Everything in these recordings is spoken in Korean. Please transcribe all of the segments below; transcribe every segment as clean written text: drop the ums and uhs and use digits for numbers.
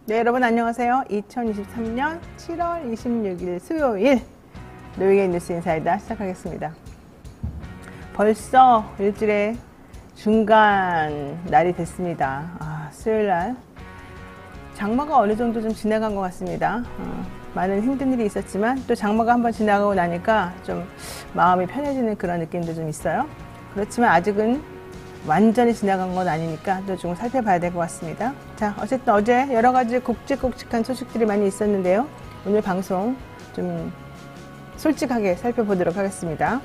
네, 여러분 안녕하세요. 2023년 7월 26일 수요일 노영의 뉴스 인사이다 시작하겠습니다. 벌써 일주일의 중간 날이 됐습니다. 수요일 날 장마가 어느 정도 좀 지나간 것 같습니다. 많은 힘든 일이 있었지만 또 장마가 한번 지나가고 나니까 좀 마음이 편해지는 그런 느낌도 좀 있어요. 그렇지만 아직은 완전히 지나간 건 아니니까 또 좀 살펴봐야 될 것 같습니다. 자, 어쨌든 어제 여러 가지 굵직굵직한 소식들이 많이 있었는데요. 오늘 방송 좀 솔직하게 살펴보도록 하겠습니다.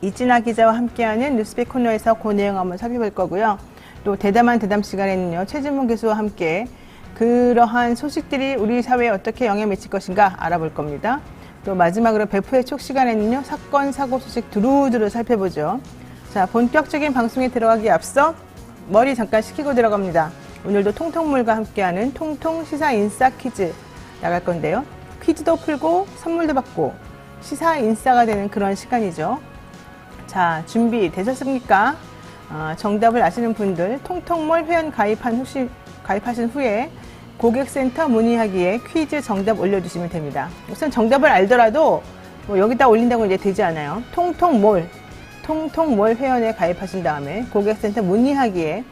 이진아 기자와 함께하는 뉴스픽 코너에서 그 내용 한번 살펴볼 거고요. 또 대담한 대담 시간에는요, 최진봉 교수와 함께 그러한 소식들이 우리 사회에 어떻게 영향을 미칠 것인가 알아볼 겁니다. 또 마지막으로 배포의 촉 시간에는요, 사건, 사고 소식 두루두루 살펴보죠. 자, 본격적인 방송에 들어가기 앞서 머리 잠깐 식히고 들어갑니다. 오늘도 통통물과 함께하는 통통 시사 인싸 퀴즈 나갈 건데요. 퀴즈도 풀고 선물도 받고 시사 인싸가 되는 그런 시간이죠. 자, 준비되셨습니까? 정답을 아시는 분들 통통몰 회원 가입하신 후에 고객센터 문의하기에 퀴즈 정답 올려주시면 됩니다. 우선 정답을 알더라도 뭐 여기다 올린다고 이제 되지 않아요. 통통몰 회원에 가입하신 다음에 고객센터 문의하기에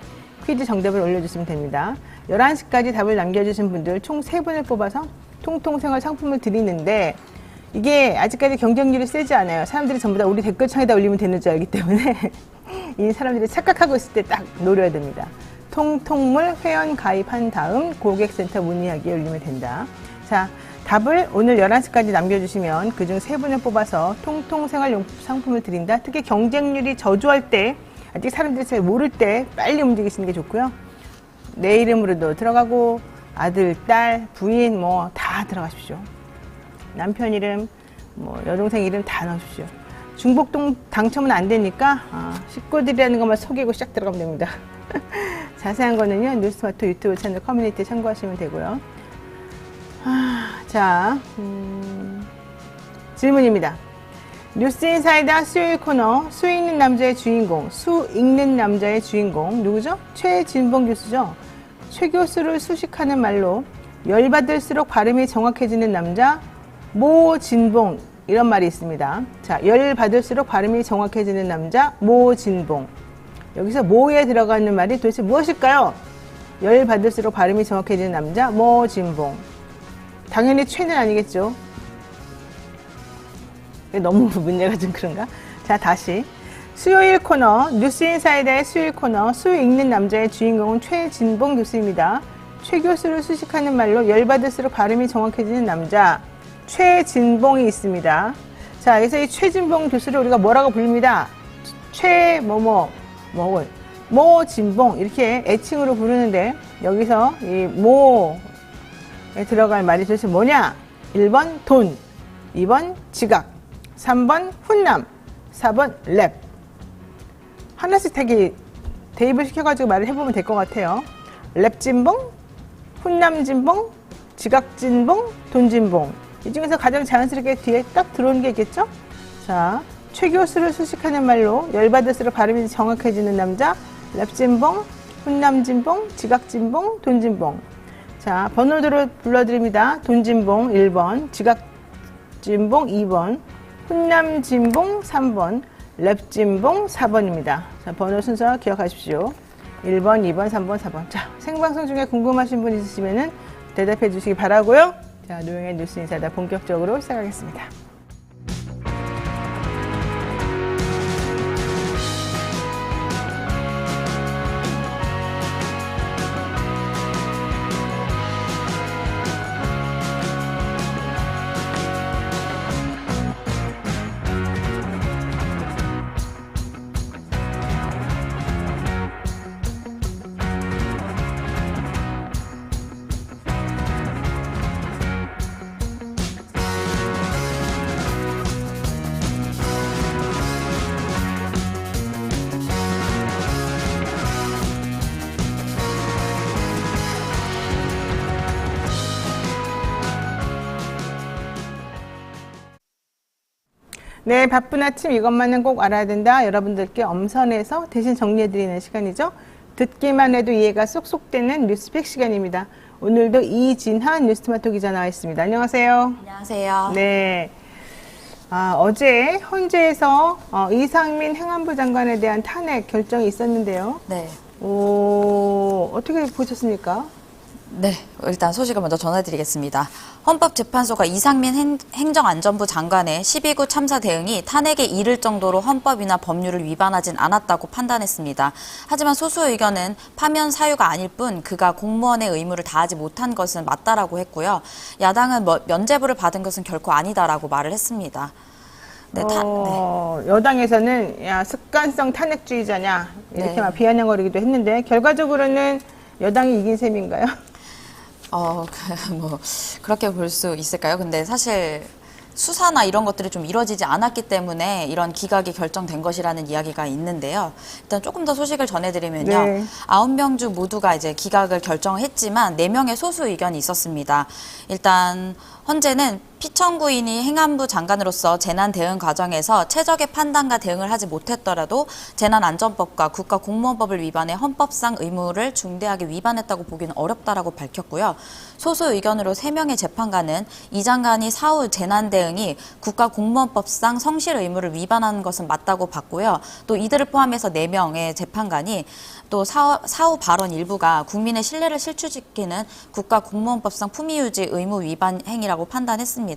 퀴즈 정답을 올려주시면 됩니다. 11시까지 답을 남겨주신 분들 총 3분을 뽑아서 통통생활 상품을 드리는데 이게 아직까지 경쟁률이 세지 않아요. 사람들이 전부 다 우리 댓글창에다 올리면 되는 줄 알기 때문에 이 사람들이 착각하고 있을 때 딱 노려야 됩니다. 통통몰 회원 가입한 다음 고객센터 문의하기에 올리면 된다. 자, 답을 오늘 11시까지 남겨주시면 그중 3분을 뽑아서 통통생활용품 상품을 드린다. 특히 경쟁률이 저조할 때, 아직 사람들이 잘 모를 때 빨리 움직이시는 게 좋고요. 내 이름으로도 들어가고 아들, 딸, 부인 뭐 다 들어가십시오. 남편 이름, 뭐 여동생 이름 다 넣으십시오. 중복동 당첨은 안 되니까 식구들이라는 것만 속이고 시작 들어가면 됩니다. 자세한 거는요, 뉴스마트 유튜브 채널 커뮤니티에 참고하시면 되고요. 자, 질문입니다. 뉴스인사이다 수요일 코너 수 읽는 남자의 주인공, 누구죠? 최진봉 교수죠. 최 교수를 수식하는 말로 열받을수록 발음이 정확해지는 남자 모진봉, 이런 말이 있습니다. 자, 열받을수록 발음이 정확해지는 남자 모진봉. 여기서 모에 들어가는 말이 도대체 무엇일까요? 열받을수록 발음이 정확해지는 남자 모진봉. 당연히 최는 아니겠죠. 너무 문제가 좀 그런가? 자, 다시 수요일 코너 뉴스인사이다의 수요일 코너 수 읽는 남자의 주인공은 최진봉 교수입니다. 최 교수를 수식하는 말로 열받을수록 발음이 정확해지는 남자 최진봉이 있습니다. 자, 여기서 이 최진봉 교수를 우리가 뭐라고 부릅니다. 모진봉 이렇게 애칭으로 부르는데 여기서 이 모에 들어갈 말이 도대체 뭐냐? 1번 돈, 2번 지각, 3번 훈남, 4번 랩. 하나씩 대입을 시켜가지고 말을 해보면 될 것 같아요. 랩진봉, 훈남진봉, 지각진봉, 돈진봉. 이 중에서 가장 자연스럽게 뒤에 딱 들어오는 게 있겠죠? 자, 최 교수를 수식하는 말로 열받을수록 발음이 정확해지는 남자 랩진봉, 훈남진봉, 지각진봉, 돈진봉. 자, 번호대로 불러드립니다. 돈진봉 1번, 지각진봉 2번, 훈남진봉 3번, 랩진봉 4번입니다. 자, 번호 순서 기억하십시오. 1번, 2번, 3번, 4번. 자, 생방송 중에 궁금하신 분 있으시면은 대답해 주시기 바라고요. 자, 노영의 뉴스 인사이다 본격적으로 시작하겠습니다. 네, 바쁜 아침 이것만은 꼭 알아야 된다. 여러분들께 엄선해서 대신 정리해드리는 시간이죠. 듣기만 해도 이해가 쏙쏙 되는 뉴스픽 시간입니다. 오늘도 이진한 뉴스토마토 기자 나와 있습니다. 안녕하세요. 안녕하세요. 네. 어제 헌재에서 이상민 행안부 장관에 대한 탄핵 결정이 있었는데요. 네. 어떻게 보셨습니까? 네, 일단 소식을 먼저 전해드리겠습니다. 헌법재판소가 이상민 행정안전부 장관의 12구 참사 대응이 탄핵에 이를 정도로 헌법이나 법률을 위반하진 않았다고 판단했습니다. 하지만 소수 의견은 파면 사유가 아닐 뿐 그가 공무원의 의무를 다하지 못한 것은 맞다라고 했고요. 야당은 면죄부를 받은 것은 결코 아니다라고 말을 했습니다. 네, 여당에서는 습관성 탄핵주의자냐 이렇게 네. 막 비아냥거리기도 했는데 결과적으로는 여당이 이긴 셈인가요? 그렇게 볼 수 있을까요? 근데 사실 수사나 이런 것들이 좀 이루어지지 않았기 때문에 이런 기각이 결정된 것이라는 이야기가 있는데요. 일단 조금 더 소식을 전해드리면요. 네. 9명 중 모두가 이제 기각을 결정했지만 4명의 소수 의견이 있었습니다. 일단 헌재는 피청구인이 행안부 장관으로서 재난 대응 과정에서 최적의 판단과 대응을 하지 못했더라도 재난안전법과 국가공무원법을 위반해 헌법상 의무를 중대하게 위반했다고 보기는 어렵다라고 밝혔고요. 소수 의견으로 3명의 재판관은 이 장관이 사후 재난 대응이 국가공무원법상 성실 의무를 위반하는 것은 맞다고 봤고요. 또 이들을 포함해서 4명의 재판관이 또 사후 발언 일부가 국민의 신뢰를 실추시키는 국가공무원법상 품위유지 의무 위반 행위라고 판단했습니다.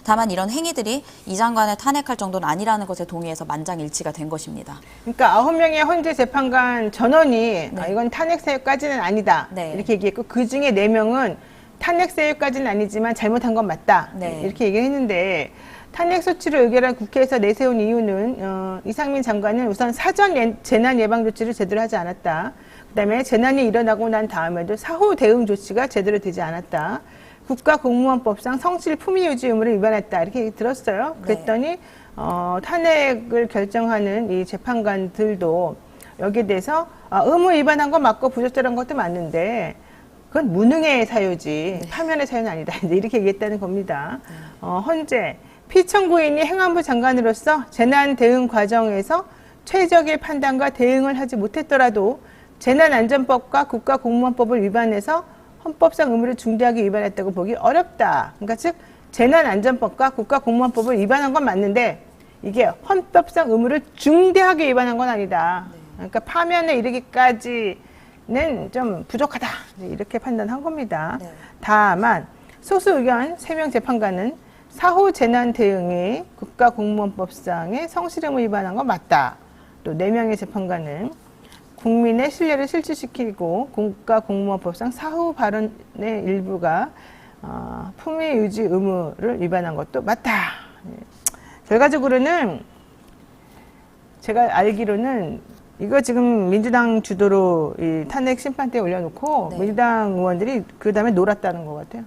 다만 이런 행위들이 이 장관을 탄핵할 정도는 아니라는 것에 동의해서 만장일치가 된 것입니다. 그러니까 9명의 헌재 재판관 전원이 네. 이건 탄핵 사유까지는 아니다 네. 이렇게 얘기했고 그 중에 4명은 탄핵 사유까지는 아니지만 잘못한 건 맞다 네. 이렇게 얘기했는데 탄핵 소치를 의결한 국회에서 내세운 이유는 이상민 장관은 우선 사전 재난 예방 조치를 제대로 하지 않았다. 그다음에 재난이 일어나고 난 다음에도 사후 대응 조치가 제대로 되지 않았다. 국가공무원법상 성실 품위 유지 의무를 위반했다. 이렇게 들었어요. 그랬더니 탄핵을 결정하는 이 재판관들도 여기에 대해서 의무 위반한 건 맞고 부적절한 것도 맞는데 그건 무능의 사유지 파면의 사유는 아니다. 이렇게 얘기했다는 겁니다. 헌재 피청구인이 행안부 장관으로서 재난 대응 과정에서 최적의 판단과 대응을 하지 못했더라도 재난안전법과 국가공무원법을 위반해서 헌법상 의무를 중대하게 위반했다고 보기 어렵다. 그러니까 즉 재난안전법과 국가공무원법을 위반한 건 맞는데 이게 헌법상 의무를 중대하게 위반한 건 아니다. 그러니까 파면에 이르기까지는 좀 부족하다. 이렇게 판단한 겁니다. 네. 다만 소수 의견 3명 재판관은 사후 재난 대응이 국가공무원법상의 성실 의무 위반한 건 맞다. 또 4명의 재판관은 국민의 신뢰를 실추시키고 국가공무원법상 사후 발언의 일부가 품위 유지 의무를 위반한 것도 맞다. 결과적으로는 제가 알기로는 이거 지금 민주당 주도로 이 탄핵 심판대에 올려놓고 네. 민주당 의원들이 그 다음에 놀았다는 것 같아요.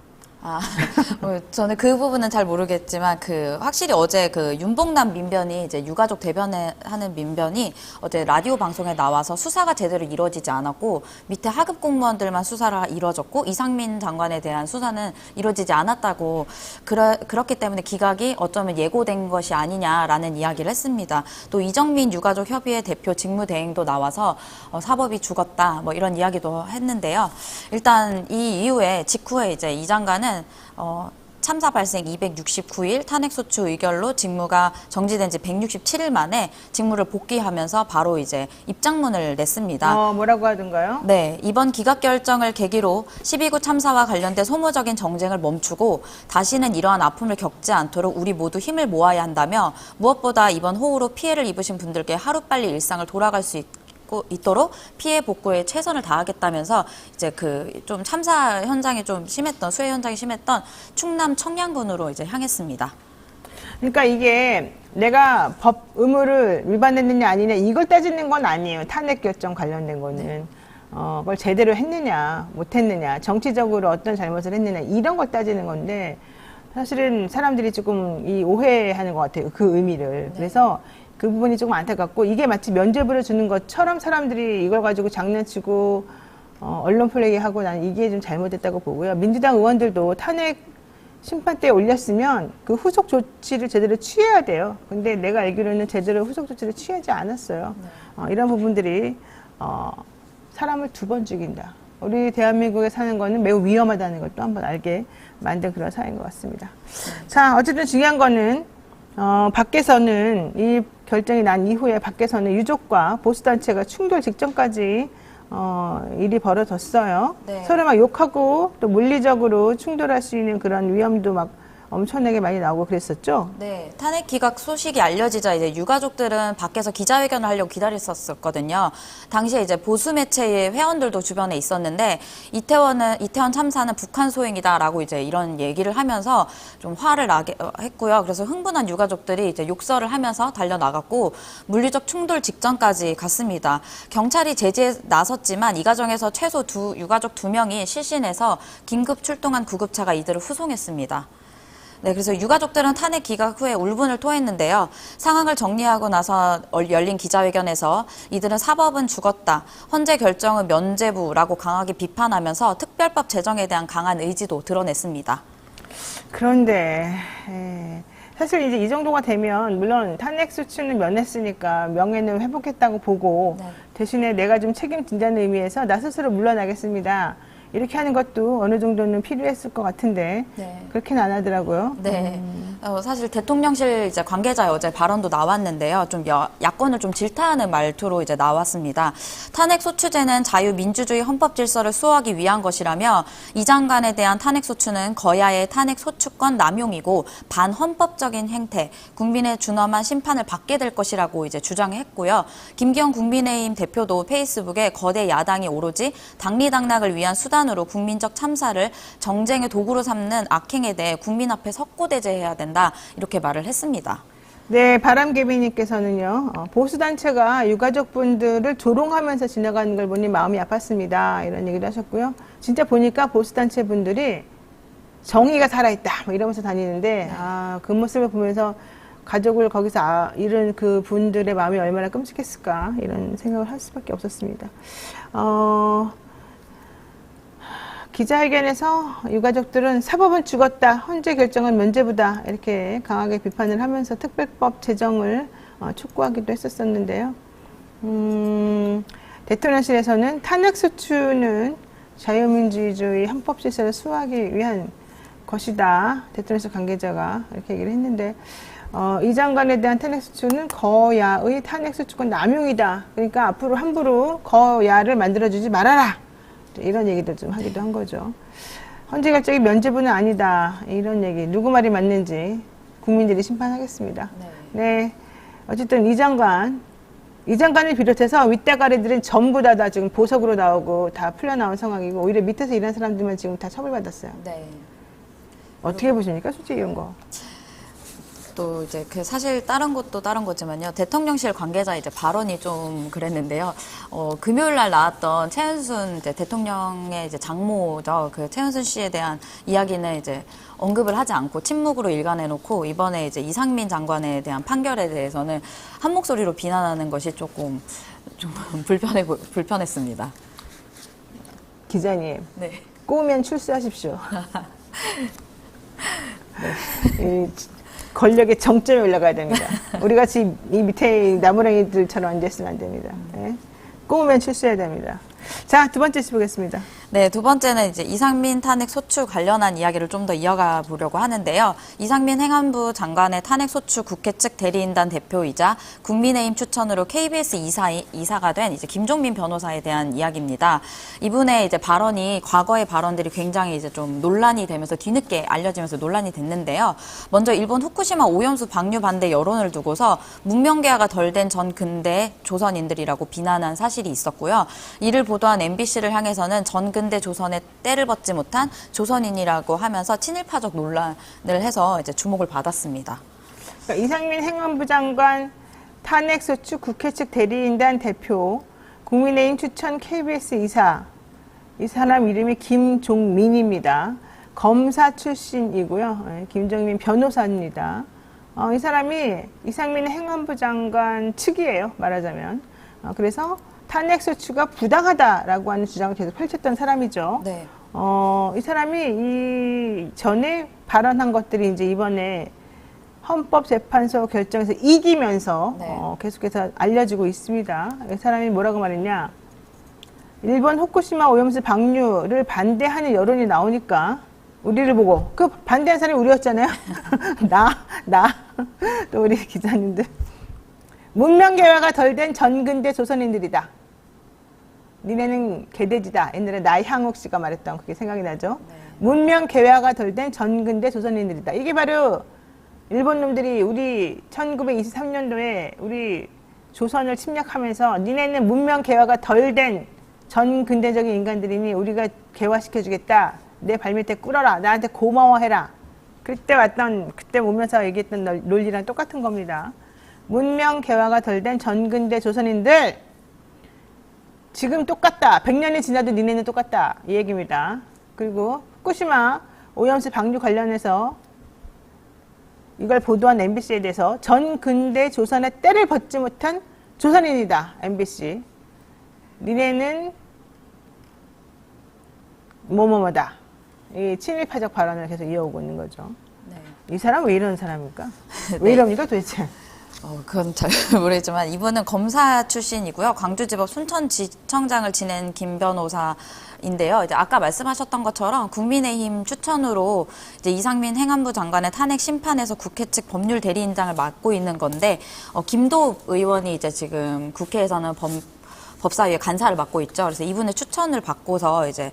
저는 그 부분은 잘 모르겠지만 확실히 어제 윤봉남 민변이 이제 유가족 대변하는 민변이 어제 라디오 방송에 나와서 수사가 제대로 이루어지지 않았고 밑에 하급 공무원들만 수사를 이루어졌고 이상민 장관에 대한 수사는 이루어지지 않았다고 그렇기 때문에 기각이 어쩌면 예고된 것이 아니냐라는 이야기를 했습니다. 또 이정민 유가족 협의회 대표 직무대행도 나와서 사법이 죽었다 뭐 이런 이야기도 했는데요. 일단 이 이후에 직후에 이제 이 장관은 참사 발생 269일 탄핵소추 의결로 직무가 정지된 지 167일 만에 직무를 복귀하면서 바로 이제 입장문을 냈습니다. 뭐라고 하던가요? 네, 이번 기각 결정을 계기로 12구 참사와 관련된 소모적인 정쟁을 멈추고 다시는 이러한 아픔을 겪지 않도록 우리 모두 힘을 모아야 한다며 무엇보다 이번 호우로 피해를 입으신 분들께 하루빨리 일상을 돌아갈 수 있도록 피해 복구에 최선을 다하겠다면서 이제 좀 참사 현장이 좀 심했던 수해 현장이 심했던 충남 청양군으로 이제 향했습니다. 그러니까 이게 내가 법 의무를 위반했느냐 아니냐 이걸 따지는 건 아니에요. 탄핵 결정 관련된 거는 그걸 제대로 했느냐 못했느냐 정치적으로 어떤 잘못을 했느냐 이런 걸 따지는 건데 사실은 사람들이 조금 오해하는 것 같아요. 그 의미를. 그래서 그 부분이 조금 안타깝고 이게 마치 면죄부를 주는 것처럼 사람들이 이걸 가지고 장난치고 언론 플레이하고 나는 이게 좀 잘못됐다고 보고요. 민주당 의원들도 탄핵 심판대에 올렸으면 그 후속 조치를 제대로 취해야 돼요. 근데 내가 알기로는 제대로 후속 조치를 취하지 않았어요. 이런 부분들이 사람을 2번 죽인다. 우리 대한민국에 사는 거는 매우 위험하다는 것도 한번 알게 만든 그런 사회인 것 같습니다. 자, 어쨌든 중요한 거는 밖에서는 이 결정이 난 이후에 밖에서는 유족과 보수단체가 충돌 직전까지 일이 벌어졌어요. 네. 서로 막 욕하고 또 물리적으로 충돌할 수 있는 그런 위험도 막 엄청나게 많이 나오고 그랬었죠. 네, 탄핵 기각 소식이 알려지자 이제 유가족들은 밖에서 기자회견을 하려고 기다렸었거든요. 당시에 이제 보수 매체의 회원들도 주변에 있었는데 이태원 참사는 북한 소행이다라고 이제 이런 얘기를 하면서 좀 화를 나게 했고요. 그래서 흥분한 유가족들이 이제 욕설을 하면서 달려 나갔고 물리적 충돌 직전까지 갔습니다. 경찰이 제지에 나섰지만 이 과정에서 최소 유가족 2명이 실신해서 긴급 출동한 구급차가 이들을 후송했습니다. 네, 그래서 유가족들은 탄핵 기각 후에 울분을 토했는데요. 상황을 정리하고 나서 열린 기자회견에서 이들은 사법은 죽었다, 헌재 결정은 면죄부라고 강하게 비판하면서 특별법 제정에 대한 강한 의지도 드러냈습니다. 그런데 사실 이제 이 정도가 되면 물론 탄핵 수치는 면했으니까 명예는 회복했다고 보고 네. 대신에 내가 좀 책임진다는 의미에서 나 스스로 물러나겠습니다. 이렇게 하는 것도 어느 정도는 필요했을 것 같은데 네. 그렇게는 안 하더라고요. 네. 사실 대통령실 이제 관계자의 어제 발언도 나왔는데요. 좀 야권을 좀 질타하는 말투로 이제 나왔습니다. 탄핵 소추제는 자유민주주의 헌법 질서를 수호하기 위한 것이라며 이 장관에 대한 탄핵 소추는 거야의 탄핵 소추권 남용이고 반헌법적인 행태, 국민의 준엄한 심판을 받게 될 것이라고 이제 주장했고요. 김기현 국민의힘 대표도 페이스북에 거대 야당이 오로지 당리당락을 위한 수단으로 국민적 참사를 정쟁의 도구로 삼는 악행에 대해 국민 앞에 석고대죄해야 된다, 이렇게 말을 했습니다. 네, 바람개비님께서는요, 보수단체가 유가족분들을 조롱하면서 지나가는 걸 보니 마음이 아팠습니다. 이런 얘기도 하셨고요. 진짜 보니까 보수단체 분들이 정의가 살아있다, 뭐 이러면서 다니는데, 그 모습을 보면서 가족을 거기서 잃은 그 분들의 마음이 얼마나 끔찍했을까, 이런 생각을 할 수밖에 없었습니다. 기자회견에서 유가족들은 사법은 죽었다, 헌재 결정은 면죄부다, 이렇게 강하게 비판을 하면서 특별법 제정을 촉구하기도 했었는데요. 대통령실에서는 탄핵소추는 자유민주주의 헌법질서를 수호하기 위한 것이다, 대통령실 관계자가 이렇게 얘기를 했는데, 이 장관에 대한 탄핵소추는 거야의 탄핵소추권 남용이다. 그러니까 앞으로 함부로 거야를 만들어주지 말아라, 이런 얘기도 좀 하기도 한 거죠. 헌재 결정이 면죄부는 아니다, 이런 얘기, 누구 말이 맞는지 국민들이 심판하겠습니다. 네. 어쨌든 이 장관을 비롯해서 윗대가리들은 전부 다 지금 보석으로 나오고 다 풀려나온 상황이고, 오히려 밑에서 일하는 사람들만 지금 다 처벌받았어요. 네. 어떻게 보십니까, 솔직히 이런 거? 또 이제 사실 다른 것도 다른 거지만요. 대통령실 관계자 이제 발언이 좀 그랬는데요. 금요일 날 나왔던 최은순 이제 대통령의 이제 장모죠. 그 최은순 씨에 대한 이야기는 이제 언급을 하지 않고 침묵으로 일관해놓고, 이번에 이제 이상민 장관에 대한 판결에 대해서는 한 목소리로 비난하는 것이 좀 불편했습니다. 기자님, 네. 꼬우면 출세하십시오. 네. 권력의 정점에 올라가야 됩니다. 우리 같이 이 밑에 나무랭이들처럼 앉아있으면 안 됩니다. 네. 꼬우면 출세해야 됩니다. 자, 두 번째 보겠습니다. 네, 두 번째는 이제 이상민 탄핵 소추 관련한 이야기를 좀 더 이어가 보려고 하는데요. 이상민 행안부 장관의 탄핵 소추 국회 측 대리인단 대표이자 국민의힘 추천으로 KBS 이사가 된 이제 김종민 변호사에 대한 이야기입니다. 이분의 이제 발언이, 과거의 발언들이 굉장히 이제 좀 논란이 되면서 뒤늦게 알려지면서 논란이 됐는데요. 먼저 일본 후쿠시마 오염수 방류 반대 여론을 두고서 문명개화가 덜 된 전 근대 조선인들이라고 비난한 사실이 있었고요. 이를 보도한 MBC를 향해서는 전 근대 조선에 때를 벗지 못한 조선인이라고 하면서 친일파적 논란을 해서 이제 주목을 받았습니다. 그러니까 이상민 행안부 장관 탄핵소추 국회 측 대리인단 대표, 국민의힘 추천 KBS 이사, 이 사람 이름이 김종민입니다. 검사 출신이고요. 김종민 변호사입니다. 이 사람이 이상민 행안부 장관 측이에요, 말하자면. 그래서 탄핵소추가 부당하다라고 하는 주장을 계속 펼쳤던 사람이죠. 네. 이 사람이 이 전에 발언한 것들이 이제 이번에 헌법재판소 결정에서 이기면서 네. 계속해서 알려지고 있습니다. 이 사람이 뭐라고 말했냐? 일본 후쿠시마 오염수 방류를 반대하는 여론이 나오니까 우리를 보고 그 반대한 사람이 우리였잖아요. 또 우리 기자님들. 문명 개화가 덜 된 전근대 조선인들이다. 니네는 개돼지다. 옛날에 나향욱 씨가 말했던 그게 생각이 나죠. 네. 문명 개화가 덜 된 전근대 조선인들이다. 이게 바로 일본 놈들이 우리 1923년도에 우리 조선을 침략하면서 니네는 문명 개화가 덜 된 전근대적인 인간들이니 우리가 개화시켜주겠다. 내 발밑에 꿇어라. 나한테 고마워해라. 그때 오면서 얘기했던 논리랑 똑같은 겁니다. 문명 개화가 덜 된 전근대 조선인들 지금 똑같다. 100년이 지나도 니네는 똑같다. 이 얘기입니다. 그리고 후쿠시마 오염수 방류 관련해서 이걸 보도한 MBC에 대해서 전근대 조선의 때를 벗지 못한 조선인이다. MBC. 니네는 뭐뭐뭐다. 이 친일파적 발언을 계속 이어오고 있는 거죠. 네. 이 사람 왜 이런 사람입니까? 네. 왜 이럽니까 도대체? 그건 잘 모르겠지만 이분은 검사 출신이고요. 광주지법 순천지청장을 지낸 김 변호사인데요. 이제 아까 말씀하셨던 것처럼 국민의힘 추천으로 이제 이상민 행안부 장관의 탄핵 심판에서 국회 측 법률 대리인장을 맡고 있는 건데 김도읍 의원이 이제 지금 국회에서는 법사위의 간사를 맡고 있죠. 그래서 이분의 추천을 받고서 이제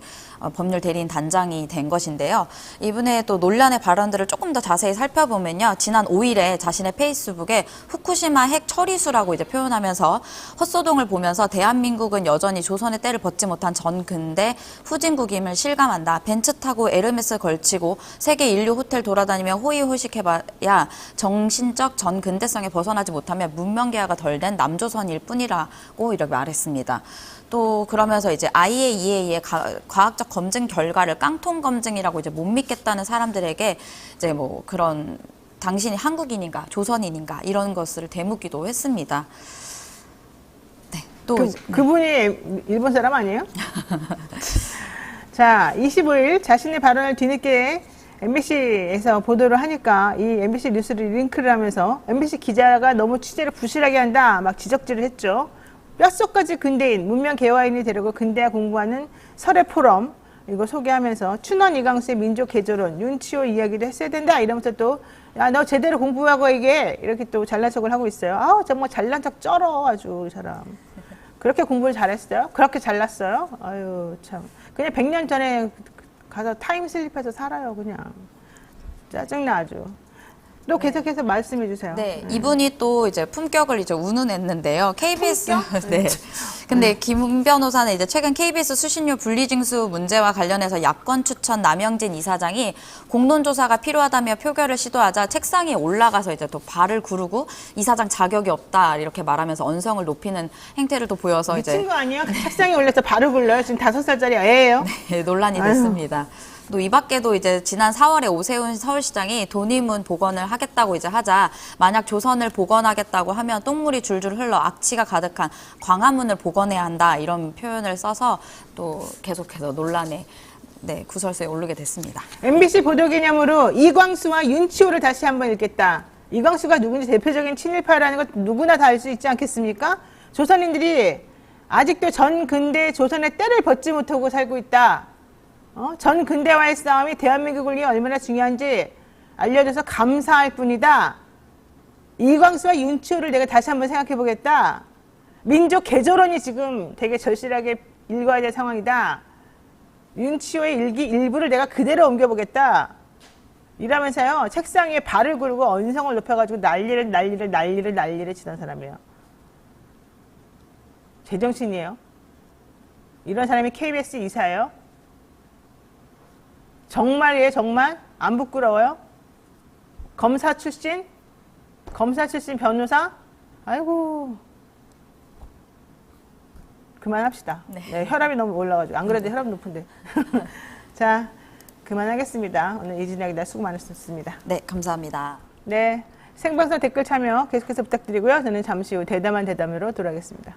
법률 대리인 단장이 된 것인데요. 이분의 또 논란의 발언들을 조금 더 자세히 살펴보면요. 지난 5일에 자신의 페이스북에 후쿠시마 핵 처리수라고 이제 표현하면서 헛소동을 보면서 대한민국은 여전히 조선의 때를 벗지 못한 전근대 후진국임을 실감한다. 벤츠 타고 에르메스 걸치고 세계 인류 호텔 돌아다니며 호의호식해봐야 정신적 전근대성에 벗어나지 못하며 문명개화가 덜 된 남조선일 뿐이라고 이렇게 말했습니다. 또 그러면서 이제 IAEA의 과학적 검증 결과를 깡통 검증이라고 이제 못 믿겠다는 사람들에게 이제 뭐 그런 당신이 한국인인가 조선인인가 이런 것을 되묻기도 했습니다. 네, 또 그분이 일본 사람 아니에요? 자, 25일 자신의 발언을 뒤늦게 MBC에서 보도를 하니까 이 MBC 뉴스를 링크를 하면서 MBC 기자가 너무 취재를 부실하게 한다 막 지적질을 했죠. 뼛속까지 근대인, 문명 개화인이 되려고 근대화 공부하는 설의 포럼 이거 소개하면서 춘원 이광수의 민족 개조론, 윤치호 이야기도 했어야 된다 이러면서 또 야, 너 제대로 공부하고 이게 이렇게 또 잘난 척을 하고 있어요. 아우 정말 잘난 척 쩔어 아주 이 사람. 그렇게 공부를 잘했어요? 그렇게 잘났어요? 아유 참. 그냥 100년 전에 가서 타임슬립해서 살아요 그냥. 짜증나 아주. 또 계속해서 말씀해 주세요. 네, 이분이 또 이제 품격을 이제 운운했는데요. KBS 네. 근데 김 변호사는 이제 최근 KBS 수신료 분리징수 문제와 관련해서 야권 추천 남영진 이사장이 공론조사가 필요하다며 표결을 시도하자 책상에 올라가서 이제 또 발을 구르고 이사장 자격이 없다 이렇게 말하면서 언성을 높이는 행태를 또 보여서 미친 거 아니야? 책상에 올려서 발을 굴려요? 지금 5살짜리 애예요? 네, 논란이 됐습니다. 또 이 밖에도 이제 지난 4월에 오세훈 서울시장이 돈이문 복원을 하겠다고 이제 하자 만약 조선을 복원하겠다고 하면 똥물이 줄줄 흘러 악취가 가득한 광화문을 복원해야 한다 이런 표현을 써서 또 계속해서 논란에 구설수에 오르게 됐습니다. MBC 보도 기념으로 이광수와 윤치호를 다시 한번 읽겠다. 이광수가 누군지 대표적인 친일파라는 것 누구나 다 알 수 있지 않겠습니까? 조선인들이 아직도 전근대 조선의 때를 벗지 못하고 살고 있다. 전 근대화의 싸움이 대한민국을 위해 얼마나 중요한지 알려줘서 감사할 뿐이다. 이광수와 윤치호를 내가 다시 한번 생각해 보겠다. 민족 개조론이 지금 되게 절실하게 읽어야 될 상황이다. 윤치호의 일기 일부를 내가 그대로 옮겨보겠다. 이러면서요. 책상 위에 발을 굴고 언성을 높여가지고 난리를 치던 사람이에요. 제정신이에요. 이런 사람이 KBS 이사예요. 정말이에요, 정말? 안 부끄러워요? 검사 출신 변호사? 아이고. 그만합시다. 네, 혈압이 너무 올라가지고. 안 그래도 혈압 높은데. 자, 그만하겠습니다. 오늘 이진아 기자 수고 많으셨습니다. 네, 감사합니다. 네, 생방송 댓글 참여 계속해서 부탁드리고요. 저는 잠시 후 대담한 대담으로 돌아오겠습니다.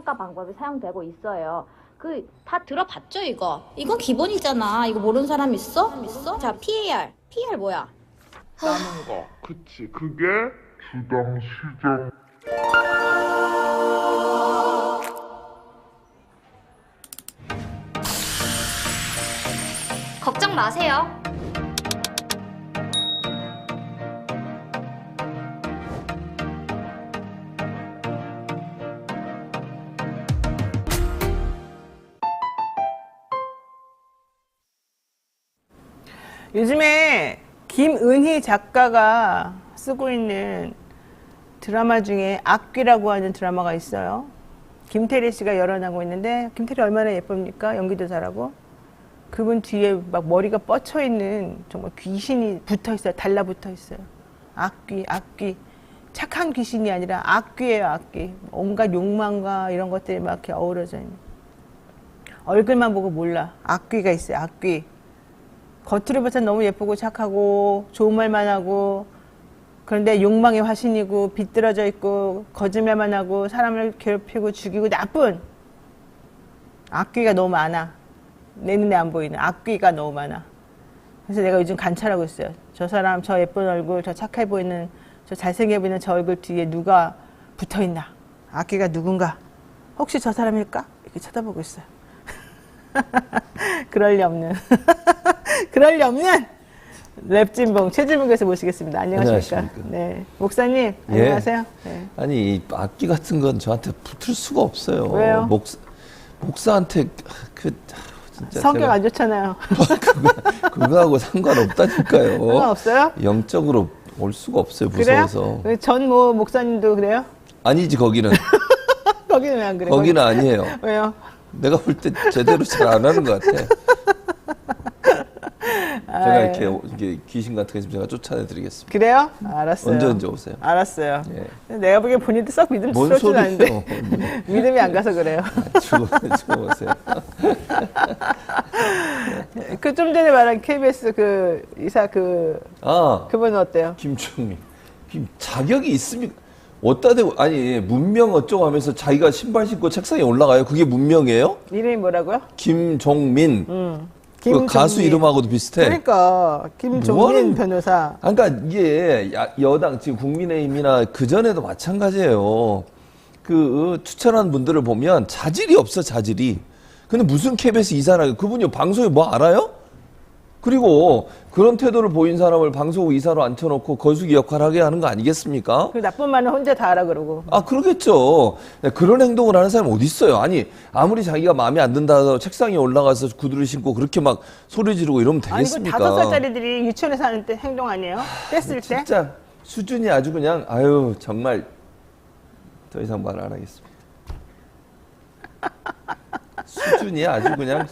평가 방법이 사용되고 있어요. 다 들어봤죠, 이거? 이건 기본이잖아. 이거 모르는 사람 있어? 자, PAR. PAR 뭐야? 남은 거. 그치. 그게 주당 시장. 걱정 마세요. 요즘에 김은희 작가가 쓰고 있는 드라마 중에 악귀라고 하는 드라마가 있어요. 김태리 씨가 열어나고 있는데, 김태리 얼마나 예쁩니까? 연기도 잘하고. 그분 뒤에 막 머리가 뻗쳐 있는 정말 귀신이 붙어 있어요. 달라붙어 있어요. 악귀. 착한 귀신이 아니라 악귀예요, 악귀. 온갖 욕망과 이런 것들이 막 이렇게 어우러져 있는. 얼굴만 보고 몰라. 악귀가 있어요, 악귀. 겉으로 봐서 너무 예쁘고 착하고 좋은 말만 하고, 그런데 욕망의 화신이고 비뚤어져 있고 거짓말만 하고 사람을 괴롭히고 죽이고 나쁜 악귀가 너무 많아. 내 눈에 안 보이는 악귀가 너무 많아. 그래서 내가 요즘 관찰하고 있어요. 저 사람, 저 예쁜 얼굴, 저 착해 보이는, 저 잘생겨 보이는 저 얼굴 뒤에 누가 붙어 있나? 악귀가 누군가? 혹시 저 사람일까? 이렇게 쳐다보고 있어요. 그럴 리 없는 랩진봉 최진봉께서 모시겠습니다. 안녕하십니까? 안녕하십니까? 네, 목사님 안녕하세요. 네. 아니 이 악기 같은 건 저한테 붙을 수가 없어요. 왜요? 목사한테 진짜 성격 제가 안 좋잖아요. 그거하고 상관없다니까요. 상관없어요? 영적으로 올 수가 없어요. 무서워서. 그래요? 전 목사님도 그래요? 아니지 거기는. 거기는 왜 안 그래요? 거기는 아니에요. 왜요? 내가 볼 때 제대로 잘 안 하는 것 같아. 제가 이렇게 귀신 같은 거 있으면 제가 쫓아내드리겠습니다. 그래요? 알았어요. 언제 오세요? 알았어요. 예. 내가 보기엔 본인도 썩 뭔 믿음스럽진 않은데 소리예요? 믿음이 안 가서 그래요. 죽어보세요. 그 좀 전에 말한 KBS 그 이사 아, 그분은 어때요? 김종민. 자격이 있습니까? 어디다 대고, 아니, 문명 어쩌고 하면서 자기가 신발 신고 책상에 올라가요? 그게 문명이에요? 이름이 뭐라고요? 김종민. 그 김종민. 가수 이름하고도 비슷해. 그러니까 김종민 변호사. 그러니까 이게 여당, 지금 국민의힘이나 그전에도 마찬가지예요. 그 추천한 분들을 보면 자질이 없어, 자질이. 근데 무슨 KBS 이사라고, 그분이 방송에 뭐 알아요? 그리고 그런 태도를 보인 사람을 방송국 이사로 앉혀놓고 거수기 역할을 하게 하는 거 아니겠습니까? 그 나쁜 말은 혼자 다 알아 그러고. 아, 그러겠죠. 그런 행동을 하는 사람이 어디 있어요? 아니, 아무리 자기가 마음에 안 든다 해서 책상에 올라가서 구두를 신고 그렇게 막 소리 지르고 이러면 되겠습니까? 아니, 그 5살짜리들이 유치원에서 하는 때 행동 아니에요? 뗐을 때? 진짜 수준이 아주 그냥, 아유, 정말 더 이상 말 안 하겠습니다. 수준이 아주 그냥.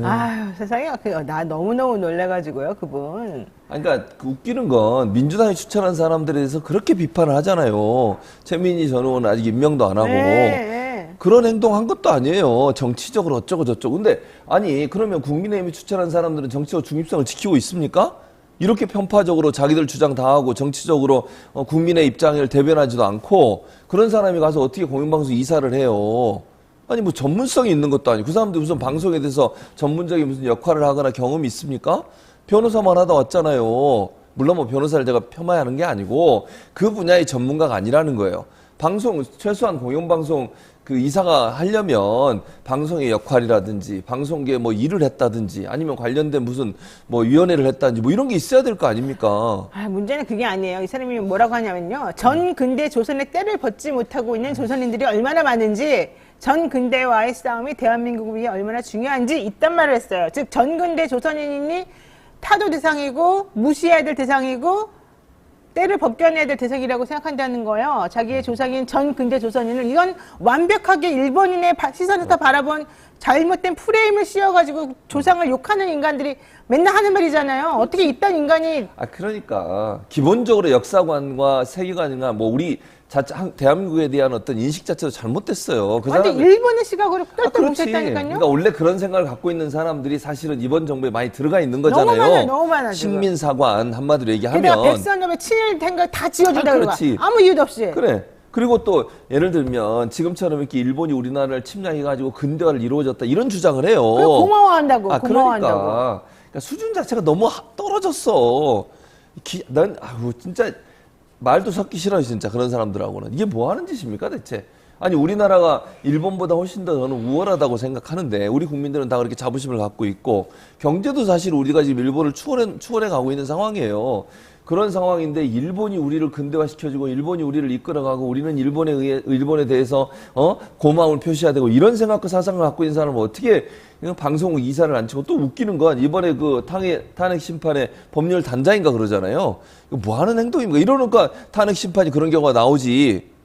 아유, 세상에. 나 너무너무 놀래가지고요, 그분. 그러니까 웃기는 건 민주당이 추천한 사람들에 대해서 그렇게 비판을 하잖아요. 최민희 전 의원은 아직 임명도 안 하고. 네. 그런 행동 한 것도 아니에요. 정치적으로 어쩌고 저쩌고. 근데 아니 그러면 국민의힘이 추천한 사람들은 정치적 중립성을 지키고 있습니까? 이렇게 편파적으로 자기들 주장 다 하고 정치적으로 국민의 입장을 대변하지도 않고 그런 사람이 가서 어떻게 공영방송 이사를 해요. 아니 뭐 전문성이 있는 것도 아니고 그 사람들 무슨 방송에 대해서 전문적인 무슨 역할을 하거나 경험이 있습니까? 변호사만 하다 왔잖아요. 물론 뭐 변호사를 제가 폄하하는 게 아니고 그 분야의 전문가가 아니라는 거예요. 방송 최소한 공영방송 그 이사가 하려면 방송의 역할이라든지 방송계에 뭐 일을 했다든지 아니면 관련된 무슨 뭐 위원회를 했다든지 뭐 이런 게 있어야 될 거 아닙니까? 아, 문제는 그게 아니에요. 이 사람이 뭐라고 하냐면요. 전 근대 조선의 때를 벗지 못하고 있는 조선인들이 얼마나 많은지 전 근대와의 싸움이 대한민국을 위해 얼마나 중요한지 이딴 말을 했어요. 즉 전 근대 조선인이 타도 대상이고 무시해야 될 대상이고 때를 벗겨내야 될 대상이라고 생각한다는 거예요. 자기의 조상인 전 근대 조선인을 이건 완벽하게 일본인의 시선에서 바라본 잘못된 프레임을 씌워가지고 조상을 욕하는 인간들이 맨날 하는 말이잖아요. 어떻게 이딴 인간이 그러니까 기본적으로 역사관과 세계관이나 뭐 우리 대한민국에 대한 어떤 인식 자체도 잘못됐어요. 그 완전 일본의 시각으로 똘똘 그렇지. 뭉쳤다니까요. 그러니까 원래 그런 생각을 갖고 있는 사람들이 사실은 이번 정부에 많이 들어가 있는 거잖아요. 너무 많아, 지금. 식민사관 한마디로 얘기하면. 게다가 백선엽의 친일 된 걸 다 지워준다 그러고 그렇지. 아무 이유도 없이. 그래. 그리고 또 예를 들면 지금처럼 이렇게 일본이 우리나라를 침략해가지고 근대화를 이루어졌다 이런 주장을 해요. 그리고 고마워한다고. 고마워한다고. 그러니까 수준 자체가 너무 떨어졌어. 난 진짜 말도 섞기 싫어요, 진짜 그런 사람들하고는. 이게 뭐 하는 짓입니까, 대체? 아니 우리나라가 일본보다 훨씬 더 저는 우월하다고 생각하는데 우리 국민들은 다 그렇게 자부심을 갖고 있고 경제도 사실 우리가 지금 일본을 추월해 가고 있는 상황이에요. 그런 상황인데 일본이 우리를 근대화시켜주고 일본이 우리를 이끌어가고 우리는 일본에 대해서 고마움을 표시해야 되고 이런 생각과 사상을 갖고 있는 사람은 어떻게 방송국 이사를 안 치고 또 웃기는 건 이번에 그 탄핵 심판의 법률 단장인가 그러잖아요. 이거 뭐 하는 행동입니까? 이러니까 탄핵 심판이 그런 경우가 나오지.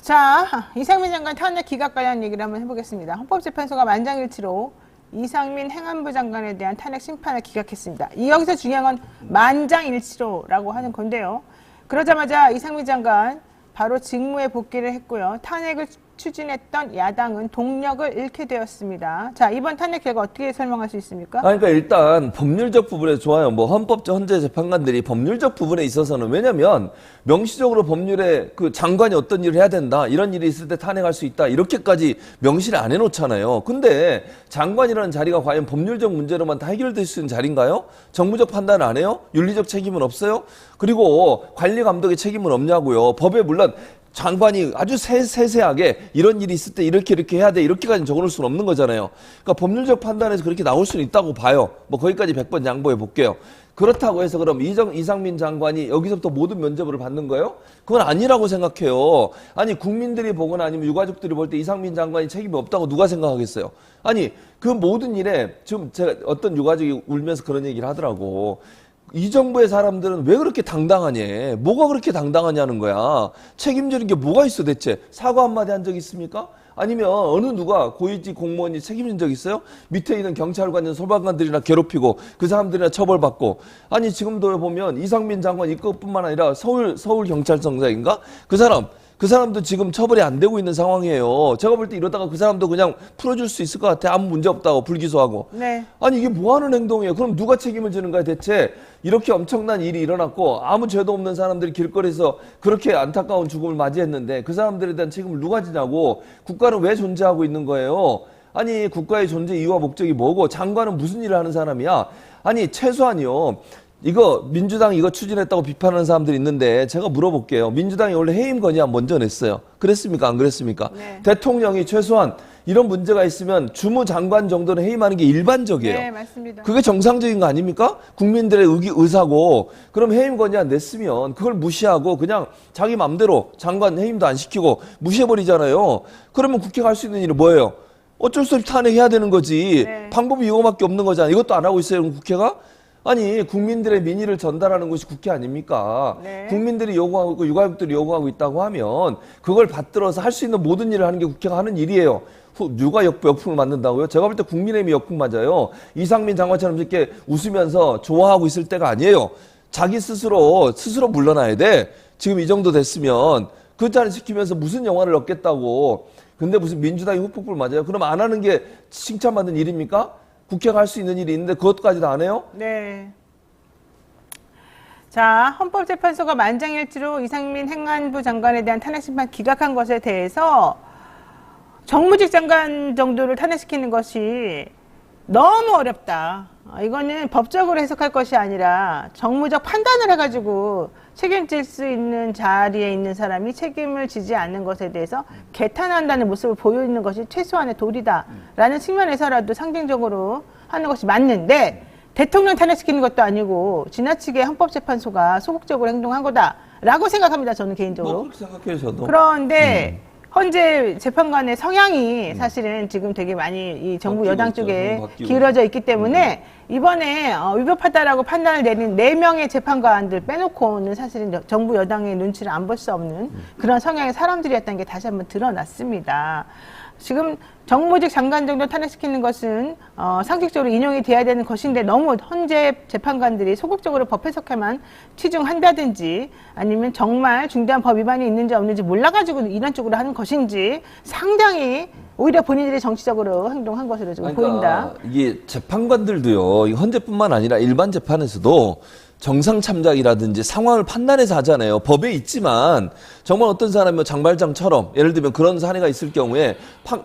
자, 이상민 장관 탄핵 기각 관련 얘기를 한번 해보겠습니다. 헌법재판소가 만장일치로 이상민 행안부 장관에 대한 탄핵 심판을 기각했습니다. 여기서 중요한 건 만장일치로라고 하는 건데요. 그러자마자 이상민 장관 바로 직무에 복귀를 했고요. 탄핵을 추진했던 야당은 동력을 잃게 되었습니다. 자, 이번 탄핵 결과 어떻게 설명할 수 있습니까? 그러니까 일단 법률적 부분에 좋아요. 뭐 헌재 재판관들이 법률적 부분에 있어서는 왜냐면 명시적으로 법률에 그 장관이 어떤 일을 해야 된다. 이런 일이 있을 때 탄핵할 수 있다. 이렇게까지 명시를 안 해놓잖아요. 근데 장관이라는 자리가 과연 법률적 문제로만 다 해결될 수 있는 자리인가요? 정부적 판단 안 해요? 윤리적 책임은 없어요? 그리고 관리 감독의 책임은 없냐고요. 법에 물론 장관이 아주 세세하게 이런 일이 있을 때 이렇게 해야 돼 이렇게까지 적어놓을 수는 없는 거잖아요. 그러니까 법률적 판단에서 그렇게 나올 수는 있다고 봐요. 뭐 거기까지 100번 양보해 볼게요. 그렇다고 해서 그럼 이상민 장관이 여기서부터 모든 면접을 받는 거예요? 그건 아니라고 생각해요. 아니 국민들이 보거나 아니면 유가족들이 볼 때 이상민 장관이 책임이 없다고 누가 생각하겠어요? 아니 그 모든 일에 지금 제가 어떤 유가족이 울면서 그런 얘기를 하더라고. 이 정부의 사람들은 왜 그렇게 당당하냐? 뭐가 그렇게 당당하냐는 거야. 책임지는 게 뭐가 있어 대체? 사과 한마디 한 적 있습니까? 아니면 어느 누가 고위직 공무원이 책임진 적 있어요? 밑에 있는 경찰관이나 소방관들이나 괴롭히고 그 사람들이나 처벌받고. 아니 지금도 보면 이상민 장관 이것뿐만 아니라 서울경찰청장인가? 그 사람도 지금 처벌이 안 되고 있는 상황이에요. 제가 볼 때 이러다가 그 사람도 그냥 풀어줄 수 있을 것 같아. 아무 문제 없다고 불기소하고. 네. 아니 이게 뭐 하는 행동이에요? 그럼 누가 책임을 지는 거야 대체? 이렇게 엄청난 일이 일어났고 아무 죄도 없는 사람들이 길거리에서 그렇게 안타까운 죽음을 맞이했는데 그 사람들에 대한 책임을 누가 지냐고. 국가는 왜 존재하고 있는 거예요? 아니 국가의 존재 이유와 목적이 뭐고 장관은 무슨 일을 하는 사람이야? 아니 최소한이요. 이거 민주당이 이거 추진했다고 비판하는 사람들이 있는데 제가 물어볼게요. 민주당이 원래 해임 건의안 먼저 냈어요. 그랬습니까? 안 그랬습니까? 네. 대통령이 최소한 이런 문제가 있으면 주무장관 정도는 해임하는 게 일반적이에요. 네, 맞습니다. 그게 정상적인 거 아닙니까? 국민들의 의사고. 그럼 해임 건의안 냈으면 그걸 무시하고 그냥 자기 맘대로 장관 해임도 안 시키고 무시해버리잖아요. 그러면 국회가 할 수 있는 일이 뭐예요? 어쩔 수 없이 탄핵해야 되는 거지. 네. 방법이 이거밖에 없는 거잖아요. 이것도 안 하고 있어요, 국회가? 아니 국민들의 민의를 전달하는 것이 국회 아닙니까? 네. 국민들이 요구하고 있고 유가족들이 요구하고 있다고 하면 그걸 받들어서 할 수 있는 모든 일을 하는 게 국회가 하는 일이에요. 누가 역풍을 맞는다고요? 제가 볼 때 국민의힘이 역풍 맞아요. 이상민 장관처럼 이렇게 웃으면서 좋아하고 있을 때가 아니에요. 자기 스스로 물러나야 돼. 지금 이 정도 됐으면 그 자리 지키면서 무슨 영화를 얻겠다고. 근데 무슨 민주당이 후폭풍을 맞아요? 그럼 안 하는 게 칭찬받는 일입니까? 국회가 할 수 있는 일이 있는데 그것까지도 안 해요? 네. 자, 헌법재판소가 만장일치로 이상민 행안부 장관에 대한 탄핵 심판 기각한 것에 대해서 정무직 장관 정도를 탄핵시키는 것이 너무 어렵다. 이거는 법적으로 해석할 것이 아니라 정무적 판단을 해가지고 책임질 수 있는 자리에 있는 사람이 책임을 지지 않는 것에 대해서 개탄한다는 모습을 보여있는 것이 최소한의 도리다라는 측면에서라도 상징적으로 하는 것이 맞는데 대통령 탄핵시키는 것도 아니고 지나치게 헌법재판소가 소극적으로 행동한 거다라고 생각합니다. 저는 개인적으로. 뭐 그렇게 생각해요, 저도. 그런데 헌재 재판관의 성향이 사실은 지금 되게 많이 이 정부 바뀌고 여당 있죠. 쪽에 바뀌고. 기울어져 있기 때문에 이번에 위법하다라고 판단을 내린 4명의 재판관들 빼놓고는 사실은 정부 여당의 눈치를 안 볼 수 없는 그런 성향의 사람들이었다는 게 다시 한번 드러났습니다. 지금 정무직 장관 정도 탄핵시키는 것은 상식적으로 인용이 돼야 되는 것인데 너무 헌재 재판관들이 소극적으로 법 해석에만 치중한다든지 아니면 정말 중대한 법 위반이 있는지 없는지 몰라가지고 이런 쪽으로 하는 것인지 상당히 오히려 본인들이 정치적으로 행동한 것으로 지금 보인다. 이게 재판관들도요, 헌재뿐만 아니라 일반 재판에서도 정상 참작이라든지 상황을 판단해서 하잖아요. 법에 있지만 정말 어떤 사람이 장발장처럼 예를 들면 그런 사례가 있을 경우에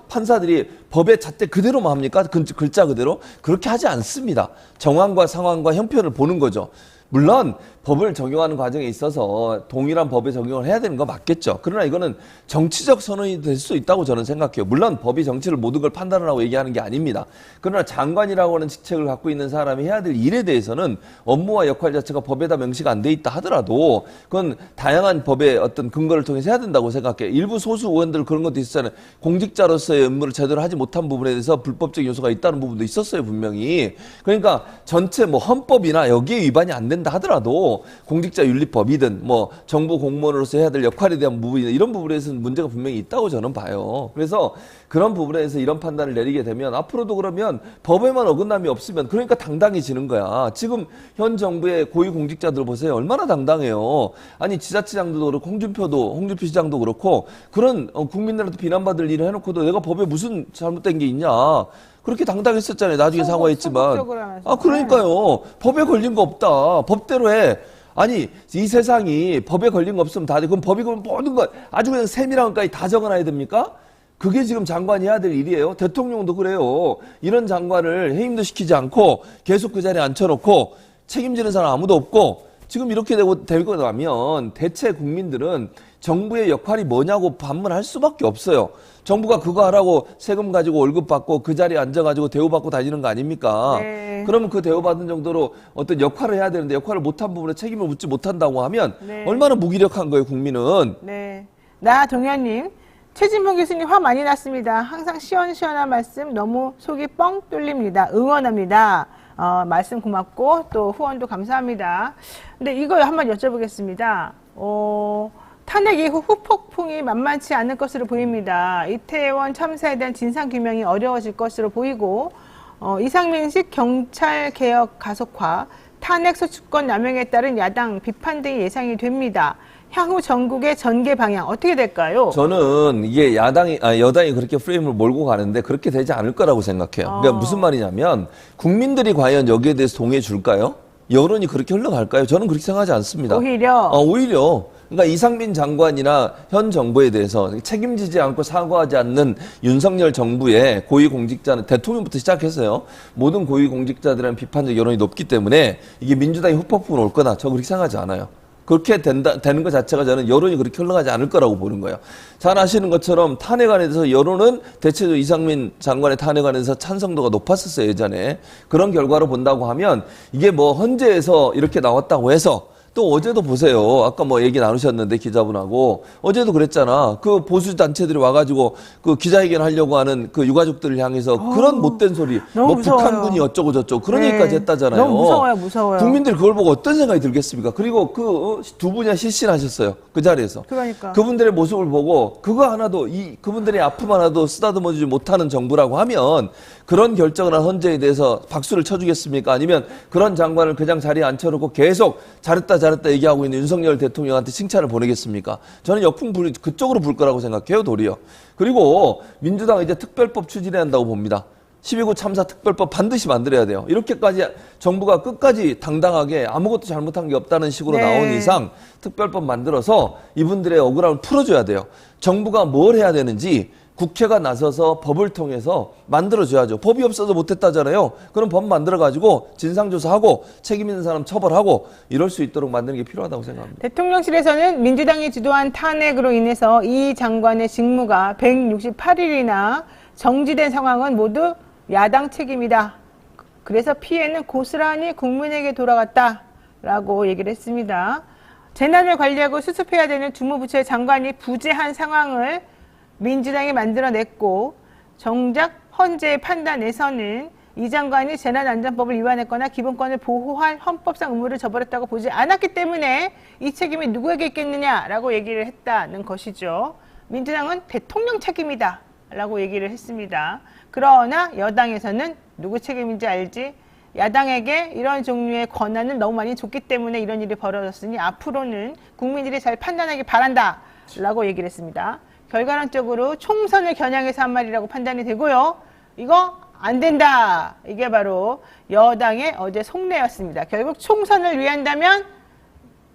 판사들이 법의 잣대 그대로만 합니까? 글자 그대로? 그렇게 하지 않습니다. 정황과 상황과 형편을 보는 거죠. 물론 법을 적용하는 과정에 있어서 동일한 법에 적용을 해야 되는 거 맞겠죠. 그러나 이거는 정치적 선언이 될 수 있다고 저는 생각해요. 물론 법이 정치를 모든 걸 판단하라고 얘기하는 게 아닙니다. 그러나 장관이라고 하는 직책을 갖고 있는 사람이 해야 될 일에 대해서는 업무와 역할 자체가 법에다 명시가 안 돼 있다 하더라도 그건 다양한 법의 어떤 근거를 통해서 해야 된다고 생각해요. 일부 소수 의원들 그런 것도 있었잖아요. 공직자로서의 업무를 제대로 하지 못한 부분에 대해서 불법적 요소가 있다는 부분도 있었어요, 분명히. 그러니까 전체 뭐 헌법이나 여기에 위반이 안 된다 하더라도 공직자윤리법이든 뭐 정부 공무원으로서 해야 될 역할에 대한 부분이나 이런 부분에서는 문제가 분명히 있다고 저는 봐요. 그래서 그런 부분에 대해서 이런 판단을 내리게 되면 앞으로도 그러면 법에만 어긋남이 없으면 그러니까 당당해지는 거야. 지금 현 정부의 고위공직자들 보세요. 얼마나 당당해요. 아니 지자체장도 그렇고 홍준표 시장도 그렇고 그런 국민들한테 비난받을 일을 해놓고도 내가 법에 무슨 잘못된 게 있냐. 그렇게 당당했었잖아요. 나중에 사과했지만. 그러니까요. 법에 걸린 거 없다. 법대로 해. 아니 이 세상이 법에 걸린 거 없으면 다 돼. 그럼 법이 그럼 모든 것 아주 그냥 세밀한 것까지 다 적어놔야 됩니까? 그게 지금 장관이 해야 될 일이에요. 대통령도 그래요. 이런 장관을 해임도 시키지 않고 계속 그 자리에 앉혀놓고 책임지는 사람 아무도 없고 지금 이렇게 되고 나면 대체 국민들은 정부의 역할이 뭐냐고 반문할 수밖에 없어요. 정부가 그거 하라고 세금 가지고 월급 받고 그 자리에 앉아가지고 대우받고 다니는 거 아닙니까? 네. 그러면 그 대우받은 정도로 어떤 역할을 해야 되는데 역할을 못한 부분에 책임을 묻지 못한다고 하면 네. 얼마나 무기력한 거예요, 국민은. 네. 나동현님, 최진봉 교수님 화 많이 났습니다. 항상 시원시원한 말씀 너무 속이 뻥 뚫립니다. 응원합니다. 말씀 고맙고 또 후원도 감사합니다. 근데 이거 한번 여쭤보겠습니다. 탄핵 이후 후폭풍이 만만치 않을 것으로 보입니다. 이태원 참사에 대한 진상규명이 어려워질 것으로 보이고 이상민식 경찰개혁 가속화, 탄핵 소추권 남용에 따른 야당 비판 등이 예상이 됩니다. 향후 전국의 전개 방향 어떻게 될까요? 저는 이게 여당이 그렇게 프레임을 몰고 가는데 그렇게 되지 않을 거라고 생각해요. 그러니까 무슨 말이냐면 국민들이 과연 여기에 대해서 동의해 줄까요? 여론이 그렇게 흘러갈까요? 저는 그렇게 생각하지 않습니다. 오히려. 그러니까 이상민 장관이나 현 정부에 대해서 책임지지 않고 사과하지 않는 윤석열 정부의 고위공직자는 대통령부터 시작해서요. 모든 고위공직자들은 비판적 여론이 높기 때문에 이게 민주당이 후폭풍으로 올 거다. 저 그렇게 생각하지 않아요. 그렇게 되는 것 자체가 저는 여론이 그렇게 흘러가지 않을 거라고 보는 거예요. 잘 아시는 것처럼 탄핵안에 대해서 여론은 대체적으로 이상민 장관의 탄핵안에서 찬성도가 높았었어요, 예전에. 그런 결과로 본다고 하면 이게 뭐 헌재에서 이렇게 나왔다고 해서 또 어제도 보세요. 아까 뭐 얘기 나누셨는데 기자분하고 어제도 그랬잖아. 그 보수 단체들이 와가지고 그 기자회견 하려고 하는 그 유가족들을 향해서 그런 못된 소리, 뭐 무서워요. 북한군이 어쩌고 저쩌고 그런 얘기까지 했다잖아요. 너무 무서워요. 국민들이 그걸 보고 어떤 생각이 들겠습니까? 그리고 그 두 분이나 실신하셨어요. 그 자리에서. 그러니까. 그분들의 모습을 보고 그거 하나도 그분들의 아픔 하나도 쓰다듬어주지 못하는 정부라고 하면 그런 결정을 한 헌재에 대해서 박수를 쳐주겠습니까? 아니면 그런 장관을 그냥 자리에 앉혀놓고 계속 잘했다 얘기하고 있는 윤석열 대통령한테 칭찬을 보내겠습니까? 저는 역풍 그쪽으로 불 거라고 생각해요, 도리어. 그리고 민주당은 이제 특별법 추진해야 한다고 봅니다. 12구 참사 특별법 반드시 만들어야 돼요. 이렇게까지 정부가 끝까지 당당하게 아무것도 잘못한 게 없다는 식으로 나온 이상 특별법 만들어서 이분들의 억울함을 풀어줘야 돼요. 정부가 뭘 해야 되는지 국회가 나서서 법을 통해서 만들어줘야죠. 법이 없어서 못했다잖아요. 그럼 법 만들어가지고 진상조사하고 책임 있는 사람 처벌하고 이럴 수 있도록 만드는 게 필요하다고 생각합니다. 대통령실에서는 민주당이 주도한 탄핵으로 인해서 이 장관의 직무가 168일이나 정지된 상황은 모두 야당 책임이다. 그래서 피해는 고스란히 국민에게 돌아갔다라고 얘기를 했습니다. 재난을 관리하고 수습해야 되는 주무부처의 장관이 부재한 상황을 민주당이 만들어냈고 정작 헌재의 판단에서는 이 장관이 재난안전법을 위반했거나 기본권을 보호할 헌법상 의무를 저버렸다고 보지 않았기 때문에 이 책임이 누구에게 있겠느냐라고 얘기를 했다는 것이죠. 민주당은 대통령 책임이다 라고 얘기를 했습니다. 그러나 여당에서는 누구 책임인지 알지? 야당에게 이런 종류의 권한을 너무 많이 줬기 때문에 이런 일이 벌어졌으니 앞으로는 국민들이 잘 판단하기 바란다 라고 얘기를 했습니다. 결과론적으로 총선을 겨냥해서 한 말이라고 판단이 되고요. 이거 안 된다. 이게 바로 여당의 어제 속내였습니다. 결국 총선을 위한다면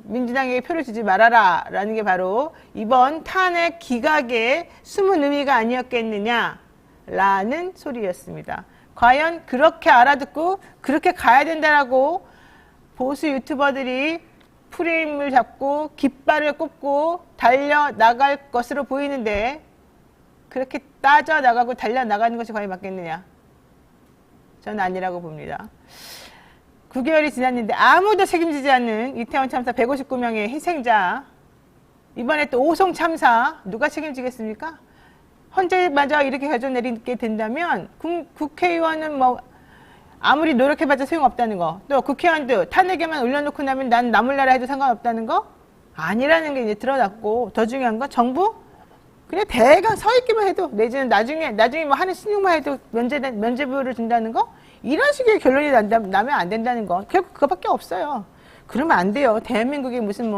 민주당에게 표를 주지 말아라 라는 게 바로 이번 탄핵 기각의 숨은 의미가 아니었겠느냐라는 소리였습니다. 과연 그렇게 알아듣고 그렇게 가야 된다라고 보수 유튜버들이 프레임을 잡고 깃발을 꼽고 달려나갈 것으로 보이는데 그렇게 따져나가고 달려나가는 것이 과연 맞겠느냐? 저는 아니라고 봅니다. 9개월이 지났는데 아무도 책임지지 않는 이태원 참사 159명의 희생자, 이번에 또 오송 참사 누가 책임지겠습니까? 헌재마저 이렇게 결정 내리게 된다면 국회의원은 뭐 아무리 노력해봤자 소용없다는 거, 또 국회의원도 탄핵에만 올려놓고 나면 난 나몰라라 해도 상관없다는 거 아니라는 게 이제 드러났고, 더 중요한 건 정부 그냥 대강 서 있기만 해도 내지는 나중에 뭐 하는 신용만 해도 면제부를 준다는 거, 이런 식의 결론이 나면 안 된다는 거, 결국 그거밖에 없어요. 그러면 안 돼요. 대한민국이 무슨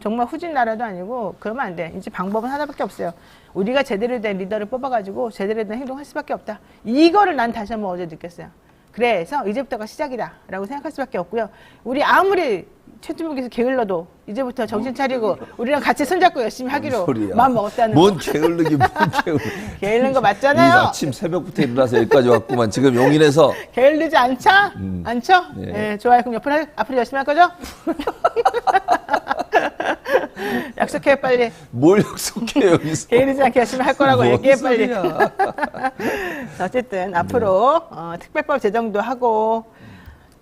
정말 후진 나라도 아니고 그러면 안 돼. 이제 방법은 하나밖에 없어요. 우리가 제대로 된 리더를 뽑아가지고 제대로 된 행동할 수밖에 없다. 이거를 난 다시 한번 어제 느꼈어요. 그래서 이제부터가 시작이다 라고 생각할 수밖에 없고요. 우리 아무리 최준목에서 게을러도 이제부터 정신 차리고 우리랑 같이 손잡고 열심히 하기로 마음 먹었다는 거. 뭔 게을르기, 뭔 게을르. 게을른 거 맞잖아요. 아침 새벽부터 일어나서 여기까지 왔구만. 지금 용인에서. 게을르지 않죠? 않죠? 예. 네, 좋아요. 그럼 앞으로 열심히 할 거죠? 약속해 빨리. 뭘 약속해 여기서. 게으르지 않게 열심히 할 거라고 뭔 얘기해 빨리. 소리야. 어쨌든 앞으로 특별법 제정도 하고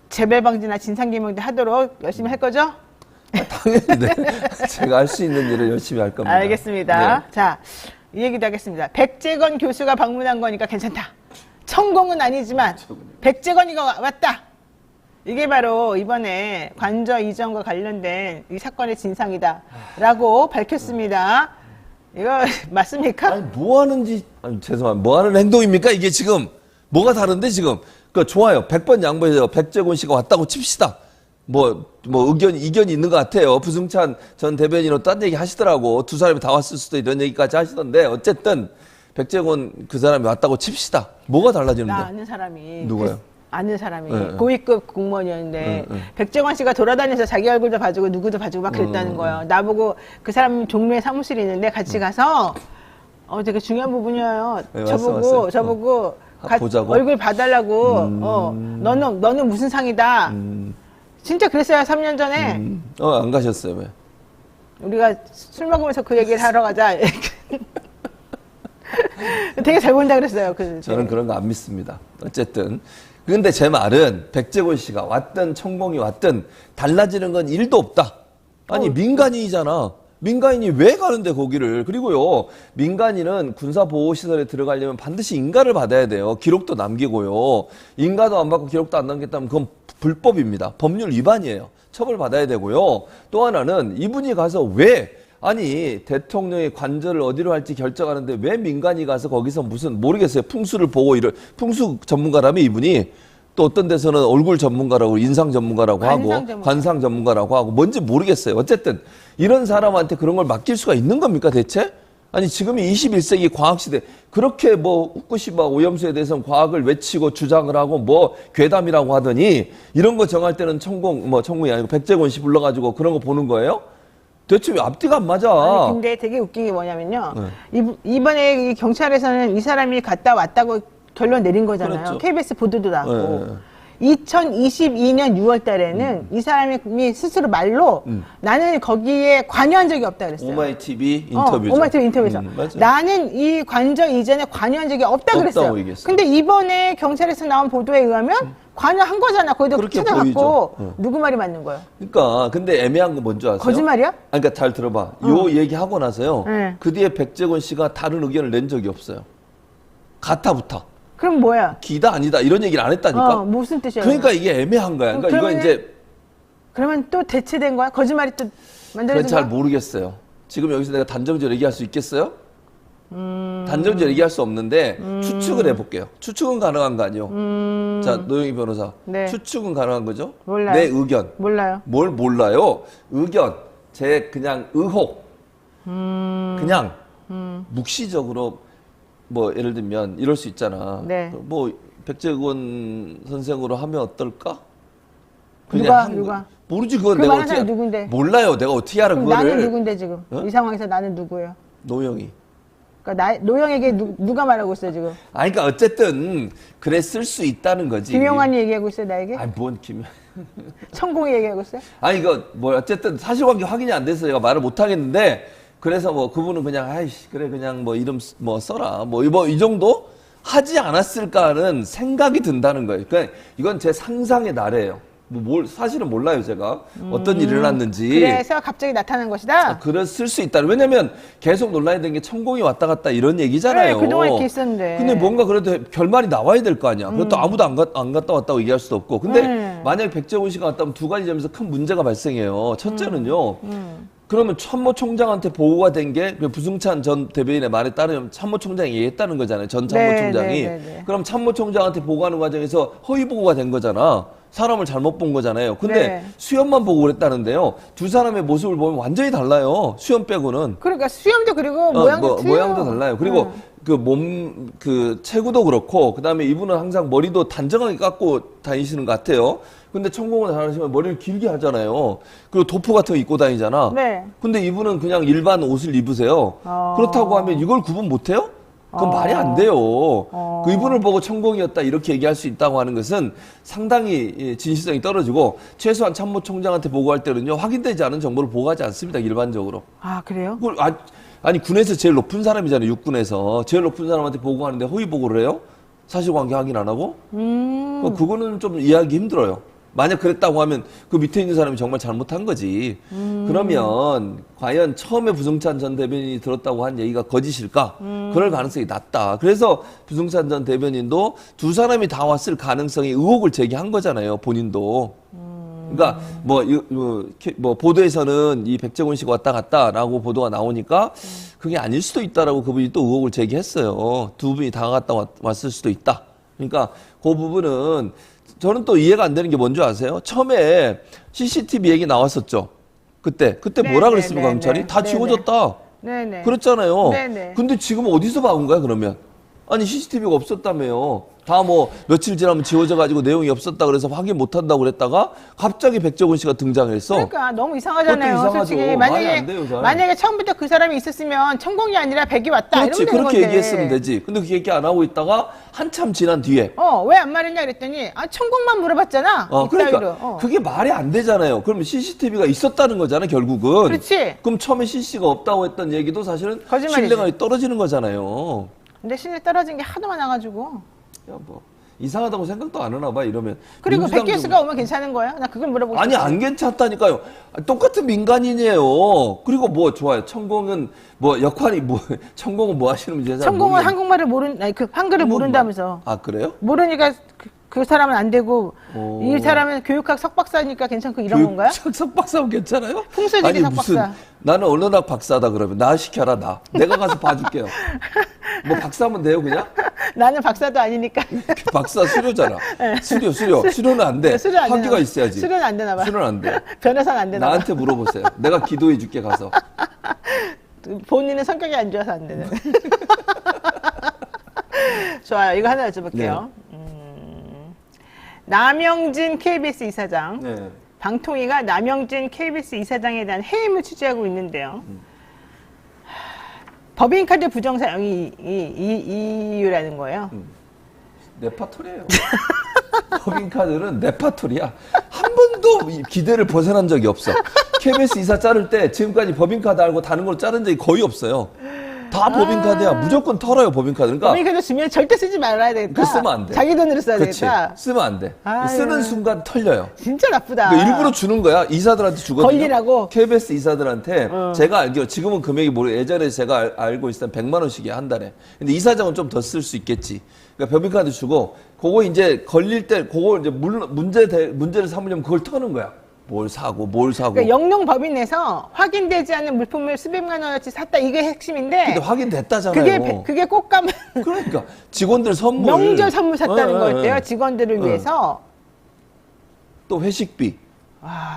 재발 방지나 진상규명도 하도록 열심히 할 거죠? 당연히 네. 제가 할 수 있는 일을 열심히 할 겁니다. 알겠습니다. 네. 자, 이 얘기도 하겠습니다. 백재건 교수가 방문한 거니까 괜찮다. 천공은 아니지만 백재건이가 왔다. 이게 바로 이번에 관저 이전과 관련된 이 사건의 진상이다라고 밝혔습니다. 이거 맞습니까? 아니, 뭐 하는지, 죄송합니다. 뭐 하는 행동입니까? 이게 지금, 뭐가 다른데, 지금? 좋아요. 100번 양보해서 백재곤 씨가 왔다고 칩시다. 이견이 있는 것 같아요. 부승찬 전 대변인은 딴 얘기 하시더라고. 두 사람이 다 왔을 수도 이런 얘기까지 하시던데, 어쨌든, 백재곤 그 사람이 왔다고 칩시다. 뭐가 달라지는데? 나 아는 사람이. 누가요? 아는 사람이 네. 고위급 공무원이었는데 백재권 씨가 돌아다니면서 자기 얼굴도 봐주고 누구도 봐주고 막 그랬다는 거예요. 나보고 그 사람 종로에 사무실이 있는데 같이 가서 되게 중요한 부분이에요. 네, 저보고 보자고? 얼굴 봐달라고 너는 무슨 상이다. 진짜 그랬어요. 3년 전에. 안 가셨어요, 왜? 우리가 술 먹으면서 그 얘기를 하러 가자. 되게 잘 본다 그랬어요. 저는 그런 거 안 믿습니다. 어쨌든. 근데 제 말은 백재곤 씨가 왔든 천공이 왔든 달라지는 건 1도 없다. 아니, 민간인이잖아. 민간인이 왜 가는데 거기를. 그리고요, 민간인은 군사보호시설에 들어가려면 반드시 인가를 받아야 돼요. 기록도 남기고요. 인가도 안 받고 기록도 안 남겼다면 그건 불법입니다. 법률 위반이에요. 처벌받아야 되고요. 또 하나는 이분이 가서 아니, 대통령이 관절을 어디로 할지 결정하는데 왜 민간이 가서 거기서 모르겠어요. 풍수를 보고 풍수 전문가라며 이분이. 또 어떤 데서는 얼굴 전문가라고, 인상 전문가라고 하고, 관상 전문가라고 하고, 뭔지 모르겠어요. 어쨌든, 이런 사람한테 그런 걸 맡길 수가 있는 겁니까, 대체? 아니, 지금이 21세기 과학시대. 그렇게 후쿠시마 오염수에 대해서는 과학을 외치고 주장을 하고, 괴담이라고 하더니, 이런 거 정할 때는 천공이 아니고 백재곤 씨 불러가지고 그런 거 보는 거예요? 대체 왜 앞뒤가 안 맞아? 아니, 근데 되게 웃긴 게 뭐냐면요. 이번에 이 경찰에서는 이 사람이 갔다 왔다고 결론 내린 거잖아요. 그렇죠. KBS 보도도 나왔고. 2022년 6월 달에는 이 사람이 스스로 말로 나는 거기에 관여한 적이 없다 그랬어요. 오마이TV 인터뷰죠. 오마이TV 인터뷰에서. 나는 이 관저 이전에 관여한 적이 없다 그랬어요. 근데 이번에 경찰에서 나온 보도에 의하면 관여한 거잖아. 거기도 찾아갔고. 누구 말이 맞는 거예요? 그러니까 근데 애매한 거 뭔지 아세요? 거짓말이야? 그러니까 잘 들어봐. 요 얘기하고 나서요. 네. 그 뒤에 백재곤 씨가 다른 의견을 낸 적이 없어요. 가타부타. 그럼 뭐야? 기다 아니다 이런 얘기를 안 했다니까. 무슨 뜻이야? 그러니까 이게 애매한 거야. 그러니까 이거 이제 그러면 또 대체된 거야? 거짓말이 또 만들어진 거야? 잘 모르겠어요. 지금 여기서 내가 단정적으로 얘기할 수 있겠어요? 단정적으로 얘기할 수 없는데 추측을 해볼게요. 추측은 가능한 거 아니요? 자, 노영희 변호사. 네. 추측은 가능한 거죠? 몰라요. 내 의견. 몰라요. 뭘 몰라요? 의견. 제 그냥 의혹. 그냥 묵시적으로 뭐 예를 들면 이럴 수 있잖아. 네. 뭐 백재권 선생으로 하면 어떨까? 누가? 모르지 그건 그 내가 말하는 사람이 누군데? 몰라요. 내가 어떻게 알아 그럼 그거를? 나는 누군데 지금? 어? 이 상황에서 나는 누구예요? 노영이. 그러니까 노영에게 누가 말하고 있어요 지금? 아니 그러니까 어쨌든 그래 쓸 수 있다는 거지. 김용환이 얘기하고 있어요 나에게? 아니 뭔 김. 천공이 얘기하고 있어요? 아니 이거 뭐 어쨌든 사실관계 확인이 안 돼서 제가 말을 못 하겠는데 그래서 뭐 그분은 그냥 아이씨 그래 그냥 뭐 이름 뭐 써라 뭐 이 정도 하지 않았을까는 생각이 든다는 거예요. 그러니까 이건 제 상상의 나래예요. 뭐 사실은 몰라요 제가 어떤 일이 일어났는지. 그래서 갑자기 나타난 것이다? 그랬을 수 있다. 왜냐면 계속 논란이 된 게 천공이 왔다 갔다 이런 얘기잖아요. 네, 그동안 이렇게 있었는데. 근데 뭔가 그래도 결말이 나와야 될 거 아니야. 그것도 아무도 안 갔다 왔다고 얘기할 수도 없고. 근데 만약에 백재원 씨가 갔다 오면 두 가지 점에서 큰 문제가 발생해요. 첫째는요. 그러면 참모총장한테 보고가 된 게 부승찬 전 대변인의 말에 따르면 참모총장이 얘기했다는 거잖아요. 전 참모총장이. 네. 그럼 참모총장한테 보고하는 과정에서 허위 보고가 된 거잖아. 사람을 잘못 본 거잖아요. 근데 네. 수염만 보고 그랬다는데요. 두 사람의 모습을 보면 완전히 달라요. 수염 빼고는. 그러니까 수염도 그리고 모양도 틀려. 모양도 달라요. 그리고 그 체구도 그렇고 그다음에 이분은 항상 머리도 단정하게 깎고 다니시는 것 같아요. 근데 천공은 다니시면 머리를 길게 하잖아요. 그리고 도포 같은 거 입고 다니잖아. 네. 근데 이분은 그냥 일반 옷을 입으세요. 그렇다고 하면 이걸 구분 못 해요? 그건 말이 안 돼요. 그 이분을 보고 천공이었다 이렇게 얘기할 수 있다고 하는 것은 상당히 진실성이 떨어지고 최소한 참모총장한테 보고할 때는요 확인되지 않은 정보를 보고하지 않습니다. 일반적으로. 아 그래요? 그걸 아니 군에서 제일 높은 사람이잖아요. 육군에서 제일 높은 사람한테 보고하는데 허위 보고를 해요? 사실관계 확인 안 하고? 그거는 좀 이해하기 힘들어요. 만약 그랬다고 하면 그 밑에 있는 사람이 정말 잘못한 거지. 그러면 과연 처음에 부승찬 전 대변인이 들었다고 한 얘기가 거짓일까? 그럴 가능성이 낮다. 그래서 부승찬 전 대변인도 두 사람이 다 왔을 가능성이 의혹을 제기한 거잖아요. 본인도. 그러니까 뭐 보도에서는 이 백재권 씨가 왔다 갔다라고 보도가 나오니까 그게 아닐 수도 있다라고 그분이 또 의혹을 제기했어요. 두 분이 다 갔다 왔을 수도 있다. 그러니까 그 부분은 저는 또 이해가 안 되는 게 뭔지 아세요? 처음에 CCTV 얘기 나왔었죠. 그때 뭐라 그랬습니까, 경찰이? 다 지워졌다. 네네. 그랬잖아요. 네네. 근데 지금 어디서 봐온 거야, 그러면? 아니, CCTV가 없었다며요. 다 뭐 며칠 지나면 지워져가지고 내용이 없었다 그래서 확인 못 한다고 그랬다가 갑자기 백재권 씨가 등장했어. 그러니까 너무 이상하잖아요. 그것도 이상하죠. 솔직히 말이 안 돼요, 잘. 만약에 처음부터 그 사람이 있었으면 천공이 아니라 백이 왔다 그렇지, 이러면 되는 그렇게 건데. 얘기했으면 되지. 근데 그 얘기 안 하고 있다가 한참 지난 뒤에. 왜 안 말했냐 그랬더니 천공만 물어봤잖아. 그러니까 이따위로. 그게 말이 안 되잖아요. 그러면 CCTV가 있었다는 거잖아, 결국은. 그렇지. 그럼 처음에 CC가 없다고 했던 얘기도 사실은 거짓말이지. 신뢰가 떨어지는 거잖아요. 근데 신뢰 떨어진 게 하도 많아가지고. 야, 뭐 이상하다고 생각도 안 하나 봐 이러면. 그리고 민주당 백개수가 오면 괜찮은 거예요? 나 그걸 물어보고 아니 싶어요. 안 괜찮다니까요. 똑같은 민간인이에요. 그리고 뭐 좋아요. 천공은 뭐 역할이 뭐 천공은 뭐 하시는 문제는 잘 천공은 모르겠는데. 한국말을 그 한글을 모른다면서. 아 그래요? 모르니까 그 사람은 안 되고 오. 이 사람은 교육학 석박사니까 괜찮고 이런 건가요? 석박사면 괜찮아요? 풍수지리 아니 무슨 석박사. 나는 언어학 박사다 그러면 나 시켜라 나. 내가 가서 봐줄게요. 뭐 박사하면 돼요 그냥? 나는 박사도 아니니까. 박사 수료잖아. 수료는 안 돼. 수료 안 학위가 되나 봐. 있어야지. 수료는 안 되나 봐. 수료는 안 돼. 변호사는 안 되나 봐. 나한테 물어보세요. 내가 기도해 줄게 가서. 본인은 성격이 안 좋아서 안 되는. 좋아요. 이거 하나 여쭤볼게요. 남영진 KBS 이사장. 네. 방통위가 남영진 KBS 이사장에 대한 해임을 취재하고 있는데요. 법인카드 부정 사용이 이유라는 거예요. 네파토리예요. 법인카드는 네파토리야. 한 번도 기대를 벗어난 적이 없어. KBS 이사 자를 때 지금까지 법인카드 알고 다른 걸 자른 적이 거의 없어요. 다 법인카드야. 무조건 털어요, 법인카드. 그러니까 법인카드 주면 절대 쓰지 말아야 되겠다. 그거 쓰면 안 돼. 자기 돈으로 써야 그치. 되겠다. 쓰면 안 돼. 아유. 쓰는 순간 털려요. 진짜 나쁘다. 그러니까 일부러 주는 거야. 이사들한테 주거든요. 걸리라고? KBS 이사들한테 제가 알기로 지금은 금액이 예전에 제가 알고 있을 때 100만 원씩이야 한 달에. 근데 이사장은 좀 더 쓸 수 있겠지. 그러니까 법인카드 주고 그거 이제 걸릴 때 그거 이제 문제를 삼으려면 그걸 터는 거야. 뭘 사고. 그러니까 영농 법인에서 확인되지 않는 물품을 수백만 원어치 샀다 이게 핵심인데. 근데 확인됐다잖아요. 그게 꼭 가면 그러니까 직원들 선물 명절 선물 샀다는 예, 거였대요. 예. 직원들을 위해서. 또 회식비.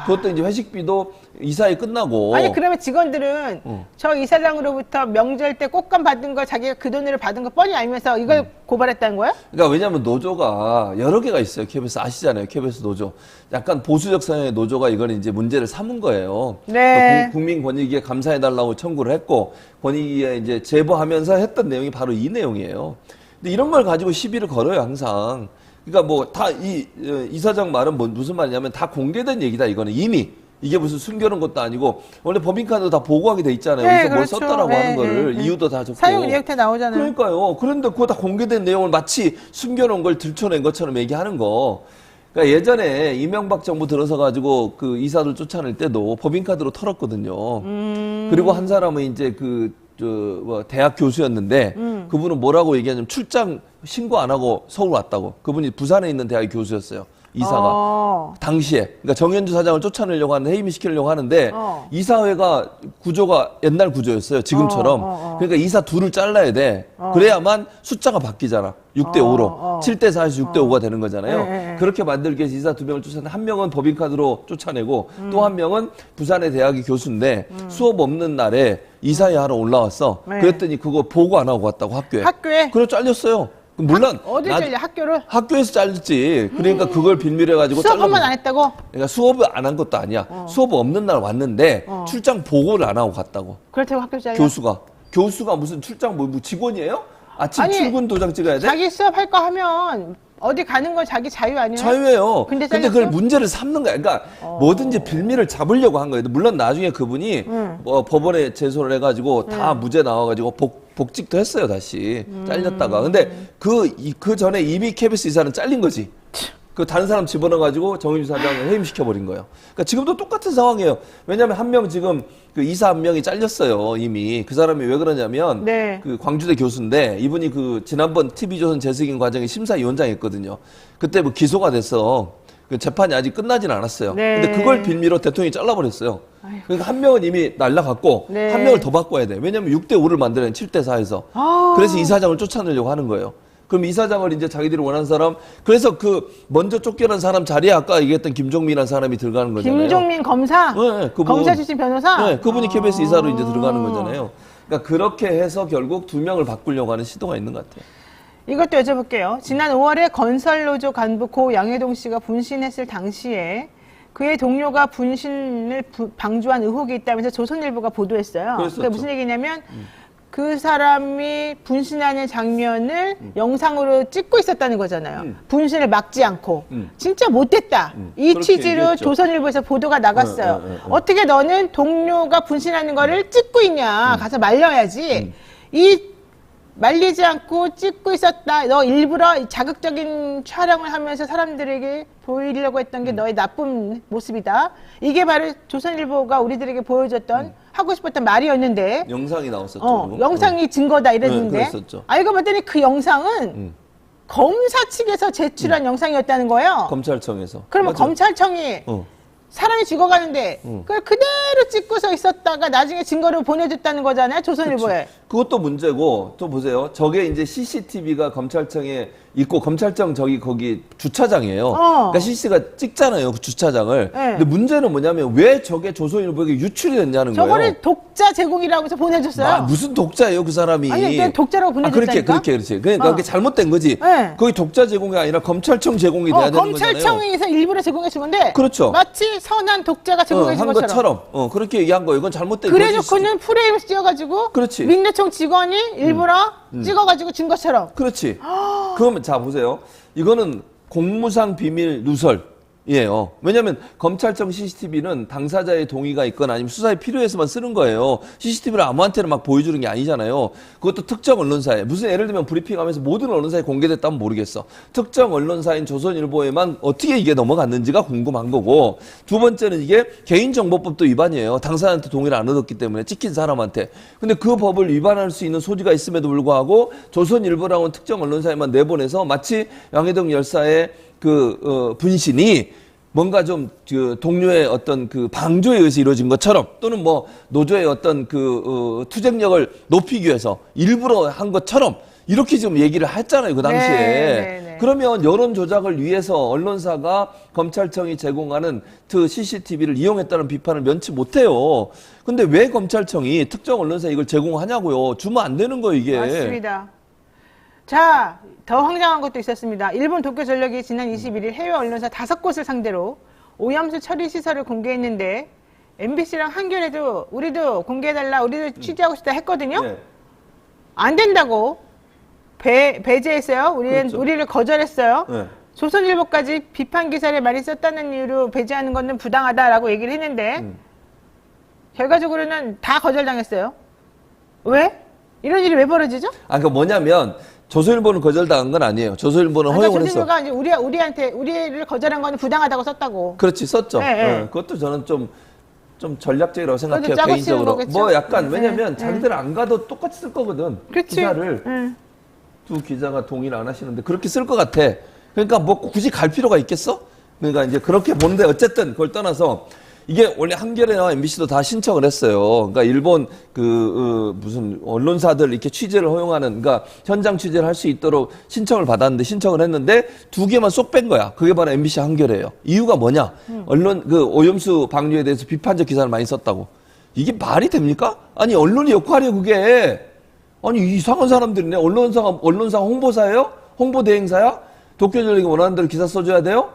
그것도 이제 회식비도 이사회 끝나고. 아니 그러면 직원들은 저 이사장으로부터 명절 때 꽃감 받은 거 자기가 그 돈으로 받은 거 뻔히 알면서 이걸 고발했다는 거야? 그러니까 왜냐하면 노조가 여러 개가 있어요. KBS 아시잖아요. KBS 노조. 약간 보수적 성향의 노조가 이걸 이제 문제를 삼은 거예요. 네. 그러니까 국민권익위에 감사해달라고 청구를 했고 권익위에 이제 제보하면서 했던 내용이 바로 이 내용이에요. 근데 이런 걸 가지고 시비를 걸어요, 항상. 그러니까 뭐 다 이사장 말은 뭐 무슨 말이냐면 다 공개된 얘기다, 이거는 이미. 이게 무슨 숨겨놓은 것도 아니고 원래 법인카드 다 보고하게 돼 있잖아요. 네, 여기서 뭘 그렇죠. 썼다라고 네, 하는 거를 네, 네. 이유도 다 적고. 사용 내역 다 나오잖아요. 그러니까요. 그런데 그거 다 공개된 내용을 마치 숨겨놓은 걸 들춰낸 것처럼 얘기하는 거. 그러니까 예전에 이명박 정부 들어서 가지고 그 이사들 쫓아낼 때도 법인카드로 털었거든요. 그리고 한 사람은 이제 대학 교수였는데 그분은 뭐라고 얘기하냐면 출장 신고 안 하고 서울 왔다고. 그분이 부산에 있는 대학 교수였어요. 이사가. 당시에. 그러니까 정현주 사장을 쫓아내려고 하는데 해임시키려고 하는데 이사회가 구조가 옛날 구조였어요. 지금처럼. 그러니까 이사 둘을 잘라야 돼. 그래야만 숫자가 바뀌잖아. 6대5로. 7대4에서 6대5가 되는 거잖아요. 그렇게 만들기 위해서 이사 2명을 쫓아내고 한 명은 법인카드로 쫓아내고 또 한 명은 부산의 대학의 교수인데 수업 없는 날에 이사회 하러 올라왔어. 네. 그랬더니 그거 보고 안 하고 왔다고 학교에. 학교에? 그래 잘렸어요. 물론 어디 잘려? 학교를? 학교에서 잘렸지. 그러니까 그걸 빌미해가지고 수업 한 번 안 했다고? 그러니까 수업을 안 한 것도 아니야. 수업 없는 날 왔는데 출장 보고를 안 하고 갔다고. 그렇다고 학교 잘려? 교수가 무슨 출장 뭐 직원이에요? 아침 아니, 출근 도장 찍어야 돼? 자기 수업 할 거 하면 어디 가는 건 자기 자유 아니에요? 자유예요. 근데 그걸 문제를 삼는 거야. 그러니까 뭐든지 빌미를 잡으려고 한 거예요. 물론 나중에 그분이 뭐 법원에 제소를 해가지고 다 무죄 나와가지고 복직도 했어요, 다시. 잘렸다가. 근데 그 전에 이미 KBS 이사는 잘린 거지. 그 다른 사람 집어넣어가지고 정윤주 사장을 해임시켜버린 거예요. 그러니까 지금도 똑같은 상황이에요. 왜냐하면 한 명 지금 그 이사 한 명이 잘렸어요, 이미. 그 사람이 왜 그러냐면 네. 그 광주대 교수인데 이분이 그 지난번 TV조선 재승인 과정에 심사위원장했거든요. 그때 뭐 기소가 됐어. 그 재판이 아직 끝나진 않았어요. 네. 근데 그걸 빌미로 대통령이 잘라버렸어요. 그러니까 한 명은 이미 날라갔고 네. 한 명을 더 바꿔야 돼. 왜냐면 6대5를 만들어야 7대4에서. 그래서 이사장을 쫓아내려고 하는 거예요. 그럼 이사장을 이제 자기들이 원하는 사람, 그래서 그 먼저 쫓겨난 사람 자리에 아까 얘기했던 김종민이라는 사람이 들어가는 거잖아요. 김종민 검사? 네, 그분. 검사 출신 변호사? 네, 그분이 KBS 이사로 이제 들어가는 거잖아요. 그러니까 그렇게 해서 결국 2명을 바꾸려고 하는 시도가 있는 것 같아요. 이것도 여쭤볼게요. 지난 5월에 건설노조 간부 고 양해동 씨가 분신했을 당시에 그의 동료가 분신을 방조한 의혹이 있다면서 조선일보가 보도했어요. 그랬었죠. 그러니까 무슨 얘기냐면 그 사람이 분신하는 장면을 영상으로 찍고 있었다는 거잖아요. 분신을 막지 않고. 진짜 못됐다. 이 그렇게 취지로 얘기했죠. 조선일보에서 보도가 나갔어요. 어떻게 너는 동료가 분신하는 거를 찍고 있냐. 가서 말려야지. 이 말리지 않고 찍고 있었다. 너 일부러 자극적인 촬영을 하면서 사람들에게 보이려고 했던 게 너의 나쁜 모습이다. 이게 바로 조선일보가 우리들에게 보여줬던 하고 싶었던 말이었는데 영상이 나왔었죠. 영상이 증거다 이랬는데 네, 그랬었죠. 알고 봤더니 그 영상은 검사 측에서 제출한 영상이었다는 거예요. 검찰청에서. 그러면 맞아. 검찰청이 사람이 죽어가는데 그걸 그대로 찍고서 있었다가 나중에 증거를 보내줬다는 거잖아요. 조선일보에. 그것도 문제고 또 보세요. 저게 이제 CCTV가 검찰청에 있고 검찰청 거기 주차장이에요. 그러니까 CCTV가 찍잖아요. 그 주차장을. 네. 근데 문제는 뭐냐면 왜 저게 조선일보에게 유출이 됐냐는 거예요. 저거를 독자 제공이라고 해서 보내줬어요. 무슨 독자예요, 그 사람이? 아니, 그냥 독자라고 보내줬다니까? 그렇지. 그러니까 그게 잘못된 거지. 네. 거기 독자 제공이 아니라 검찰청 제공이 돼야 되는 거잖아요. 검찰청에서 일부러 제공해 준 건데 그렇죠. 마치 선한 독자가 제공해 준 한 것처럼. 그렇게 얘기한 거예요. 이건 잘못된 그래 거지. 놓고는 프레임을 씌워가지고 그렇지. 민노총 직원이 일부러 찍어가지고 준 것처럼. 그렇지. 그러면 자 보세요. 이거는 공무상 비밀 누설이에요. 왜냐하면 검찰청 CCTV는 당사자의 동의가 있거나 아니면 수사에 필요해서만 쓰는 거예요. CCTV를 아무한테나 막 보여주는 게 아니잖아요. 그것도 특정 언론사에 무슨 예를 들면 브리핑하면서 모든 언론사에 공개됐다면 모르겠어. 특정 언론사인 조선일보에만 어떻게 이게 넘어갔는지가 궁금한 거고, 두 번째는 이게 개인정보법도 위반이에요. 당사자한테 동의를 안 얻었기 때문에 찍힌 사람한테. 근데 그 법을 위반할 수 있는 소지가 있음에도 불구하고 조선일보라는 특정 언론사에만 내보내서 마치 양해동 열사의 분신이 뭔가 좀 동료의 어떤 그 방조에 의해서 이루어진 것처럼, 또는 뭐 노조의 어떤 투쟁력을 높이기 위해서 일부러 한 것처럼 이렇게 지금 얘기를 했잖아요, 그 당시에. 네. 그러면 여론 조작을 위해서 언론사가 검찰청이 제공하는 CCTV를 이용했다는 비판을 면치 못해요. 근데 왜 검찰청이 특정 언론사에 이걸 제공하냐고요. 주면 안 되는 거예요, 이게. 맞습니다. 자, 더 황당한 것도 있었습니다. 일본 도쿄전력이 지난 21일 해외 언론사 5곳을 상대로 오염수 처리 시설을 공개했는데 MBC랑 한겨레도 우리도 공개해달라, 우리도 취재하고 싶다 했거든요. 네. 안 된다고 배제했어요. 그렇죠. 우리를 거절했어요. 네. 조선일보까지 비판 기사를 많이 썼다는 이유로 배제하는 것은 부당하다라고 얘기를 했는데 결과적으로는 다 거절당했어요. 왜? 이런 일이 왜 벌어지죠? 그러니까 뭐냐면 조선일보는 거절당한 건 아니에요. 조선일보는 허용을 했어. 조선일보가 이제 우리를 거절한 건 부당하다고 썼다고. 그렇지, 썼죠. 네. 그것도 저는 좀 전략적이라고 생각해요, 짜고 치는 개인적으로. 거겠죠? 뭐 약간, 네. 왜냐면 자기들 안 가도 똑같이 쓸 거거든. 그렇지. 기사를. 두 기자가 동의를 안 하시는데 그렇게 쓸 것 같아. 그러니까 뭐 굳이 갈 필요가 있겠어? 그러니까 이제 그렇게 보는데 어쨌든 그걸 떠나서 이게 원래 한겨레나 MBC도 다 신청을 했어요. 그러니까 일본 무슨 언론사들 이렇게 취재를 허용하는, 그러니까 현장 취재를 할 수 있도록 신청을 받았는데, 신청을 했는데 2개만 쏙 뺀 거야. 그게 바로 MBC 한겨레예요. 이유가 뭐냐? 언론 오염수 방류에 대해서 비판적 기사를 많이 썼다고. 이게 말이 됩니까? 아니 언론이 역할이에요, 그게. 아니 이상한 사람들이네. 언론사 홍보사예요? 홍보 대행사야? 도쿄전력이 원하는 대로 기사 써줘야 돼요?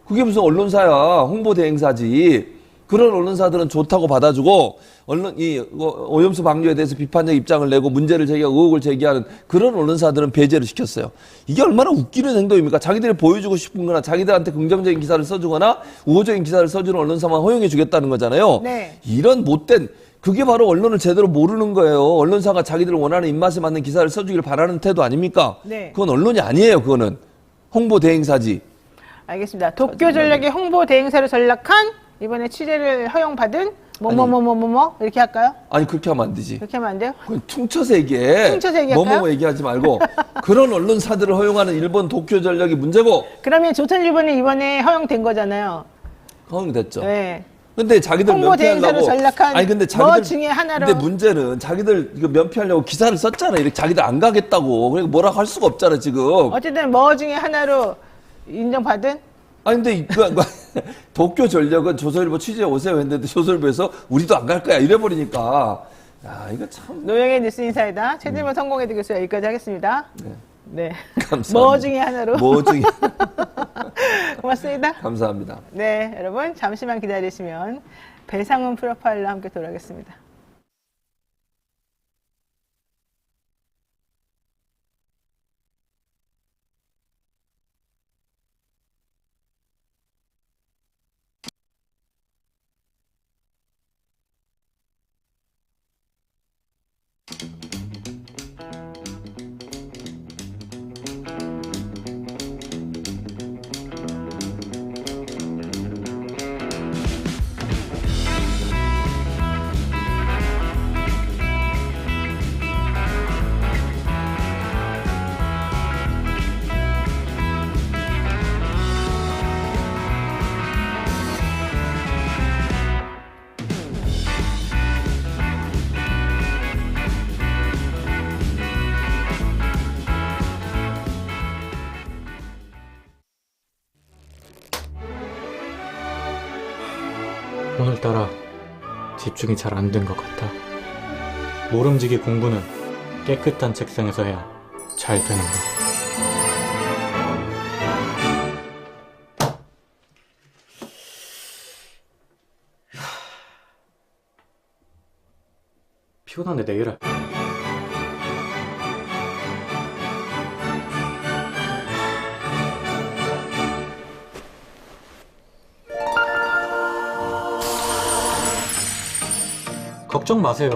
그게 무슨 언론사야? 홍보 대행사지. 그런 언론사들은 좋다고 받아주고 오염수 방류에 대해서 비판적 입장을 내고 문제를 제기하고 의혹을 제기하는 그런 언론사들은 배제를 시켰어요. 이게 얼마나 웃기는 행동입니까? 자기들이 보여주고 싶은 거나 자기들한테 긍정적인 기사를 써주거나 우호적인 기사를 써주는 언론사만 허용해 주겠다는 거잖아요. 네. 이런 못된, 그게 바로 언론을 제대로 모르는 거예요. 언론사가 자기들 원하는 입맛에 맞는 기사를 써주길 바라는 태도 아닙니까? 네. 그건 언론이 아니에요. 그거는 홍보 대행사지. 알겠습니다. 도쿄전력의 홍보 대행사로 전락한 이번에 취재를 허용받은 뭐뭐뭐뭐뭐 이렇게 할까요? 아니 그렇게 하면 안 되지. 그렇게 하면 안 돼요? 그건 퉁쳐서 얘기해. 퉁쳐서 얘기할까요? 뭐뭐 얘기하지 말고 그런 언론사들을 허용하는 일본 도쿄전력이 문제고. 그러면 조선일보는 이번에 허용된 거잖아요. 허용됐죠. 네. 근데 자기들 홍보 대행사로 면피하려고. 전락한 아니 근데 뭐 자기들 중에 하나로. 근데 문제는 자기들 이거 면피하려고 기사를 썼잖아. 이렇게 자기들 안 가겠다고. 그러니까 뭐라고 할 수가 없잖아 지금. 어쨌든 뭐 중에 하나로 인정받은? 아니 근데 도쿄전력은 조선일보 취재 오세요 했는데 조선일보에서 우리도 안 갈 거야 이래버리니까. 야 이거 참. 노영의 뉴스 인사이다. 최진만 성공회대 교수 여기까지 하겠습니다. 네. 네. 감사합니다. 뭐 중에 하나로. 뭐 중에. 고맙습니다. 감사합니다. 네, 여러분 잠시만 기다리시면 배상훈 프로파일러 함께 돌아오겠습니다. 오늘따라 집중이 잘 안 된 것 같아. 모름지기 공부는 깨끗한 책상에서 해야 잘 되는 거. 피곤한데 내일 할. 걱정 마세요.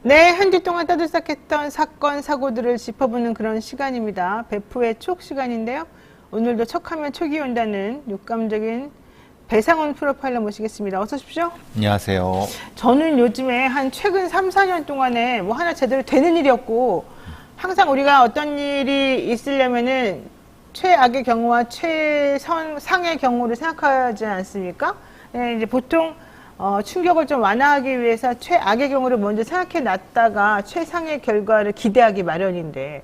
네, 한 주 동안 떠들썩했던 사건, 사고들을 짚어보는 그런 시간입니다. 배프의 촉 시간인데요. 오늘도 척하면 촉이 온다는 육감적인 배상훈 프로파일러 모시겠습니다. 어서 오십시오. 안녕하세요. 저는 요즘에 한 최근 3, 4년 동안에 뭐 하나 제대로 되는 일이 없고 항상 우리가 어떤 일이 있으려면은 최악의 경우와 최상의 경우를 생각하지 않습니까? 네, 이제 보통 충격을 좀 완화하기 위해서 최악의 경우를 먼저 생각해 놨다가 최상의 결과를 기대하기 마련인데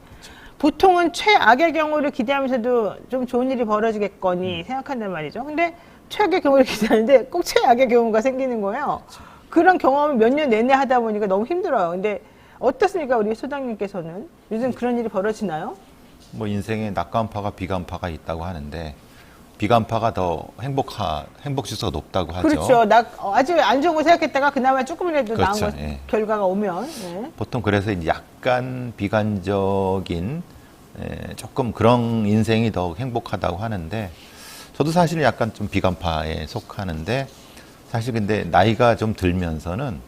보통은 최악의 경우를 기대하면서도 좀 좋은 일이 벌어지겠거니 생각한단 말이죠. 근데 최악의 경우를 기대하는데 꼭 최악의 경우가 생기는 거예요. 그런 경험을 몇 년 내내 하다 보니까 너무 힘들어요. 근데 어떻습니까? 우리 소장님께서는 요즘 그런 일이 벌어지나요? 뭐 인생에 낙관파가 비관파가 있다고 하는데 비관파가 더 행복 지수가 높다고 하죠. 그렇죠. 아주 안 좋은 거 생각했다가 그나마 조금이라도 그렇죠. 나은 거, 예. 결과가 오면. 네. 보통 그래서 이제 약간 비관적인 조금 그런 인생이 더 행복하다고 하는데 저도 사실은 약간 좀 비관파에 속하는데 사실 근데 나이가 좀 들면서는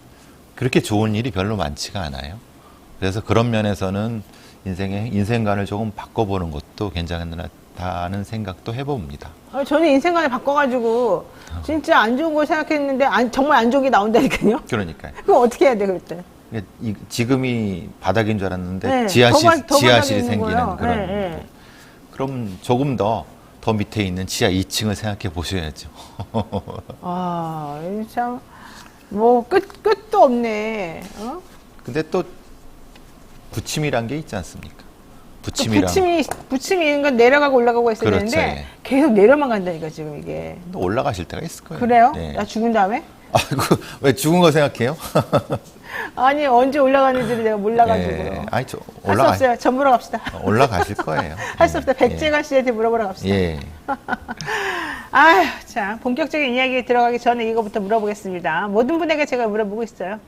그렇게 좋은 일이 별로 많지가 않아요. 그래서 그런 면에서는 인생관을 조금 바꿔보는 것도 괜찮다는 생각도 해봅니다. 저는 인생관을 바꿔가지고 진짜 안 좋은 거 생각했는데 정말 안 좋은 게 나온다니까요. 그러니까요. 그럼 어떻게 해야 돼 그럴 때? 지금이 바닥인 줄 알았는데 네, 지하실이 바닥에 있는 생기는 거예요. 그런. 네, 네. 그럼 조금 더 밑에 있는 지하 2층을 생각해 보셔야죠. 참, 뭐, 끝도 없네. 근데 또 부침이란 게 있지 않습니까? 또 부침이란 부침이 있는 건 내려가고 올라가고 있어야 그렇죠, 되는데 예. 계속 내려만 간다니까 지금 이게. 또 올라가실 때가 있을 거예요. 그래요? 네. 나 죽은 다음에? 아이고, 왜 죽은 거 생각해요? 아니 언제 올라가는지를 내가 몰라가지고. 예. 아니, 저 할 수 없어요. 전 보러 갑시다. 올라가실 거예요. 할 수 없다. 백재관 씨한테 물어보러 갑시다. 예. 아휴, 자, 본격적인 이야기에 들어가기 전에 이거부터 물어보겠습니다. 모든 분에게 제가 물어보고 있어요.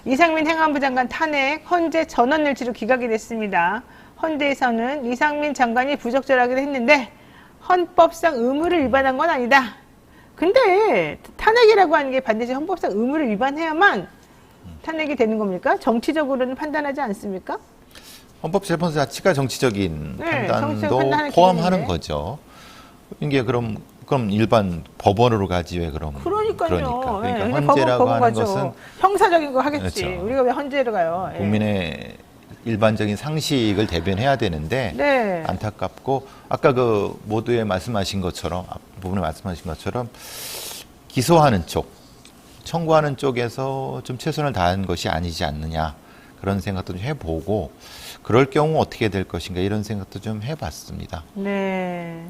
이상민 행안부 장관 탄핵 헌재 전원일치로 기각이 됐습니다. 헌재에서는 이상민 장관이 부적절하기도 했는데 헌법상 의무를 위반한 건 아니다. 근데 탄핵이라고 하는 게 반드시 헌법상 의무를 위반해야만 탄핵이 되는 겁니까? 정치적으로는 판단하지 않습니까? 헌법재판소 자체가 정치적인 네, 판단도 정치적 판단하는 포함하는 기준인데. 거죠. 이게 그럼 일반 법원으로 가지 왜 그럼? 그러니까요. 그러니까 네, 헌재라고 법원 하는 가죠. 것은 형사적인 거 하겠지. 그렇죠. 우리가 왜 헌재로 가요? 예. 국민의 일반적인 상식을 대변해야 되는데 네. 안타깝고 아까 그 모두에 말씀하신 것처럼 앞부분에 말씀하신 것처럼 기소하는 쪽, 청구하는 쪽에서 좀 최선을 다한 것이 아니지 않느냐 그런 생각도 좀 해보고 그럴 경우 어떻게 될 것인가 이런 생각도 좀 해봤습니다. 네.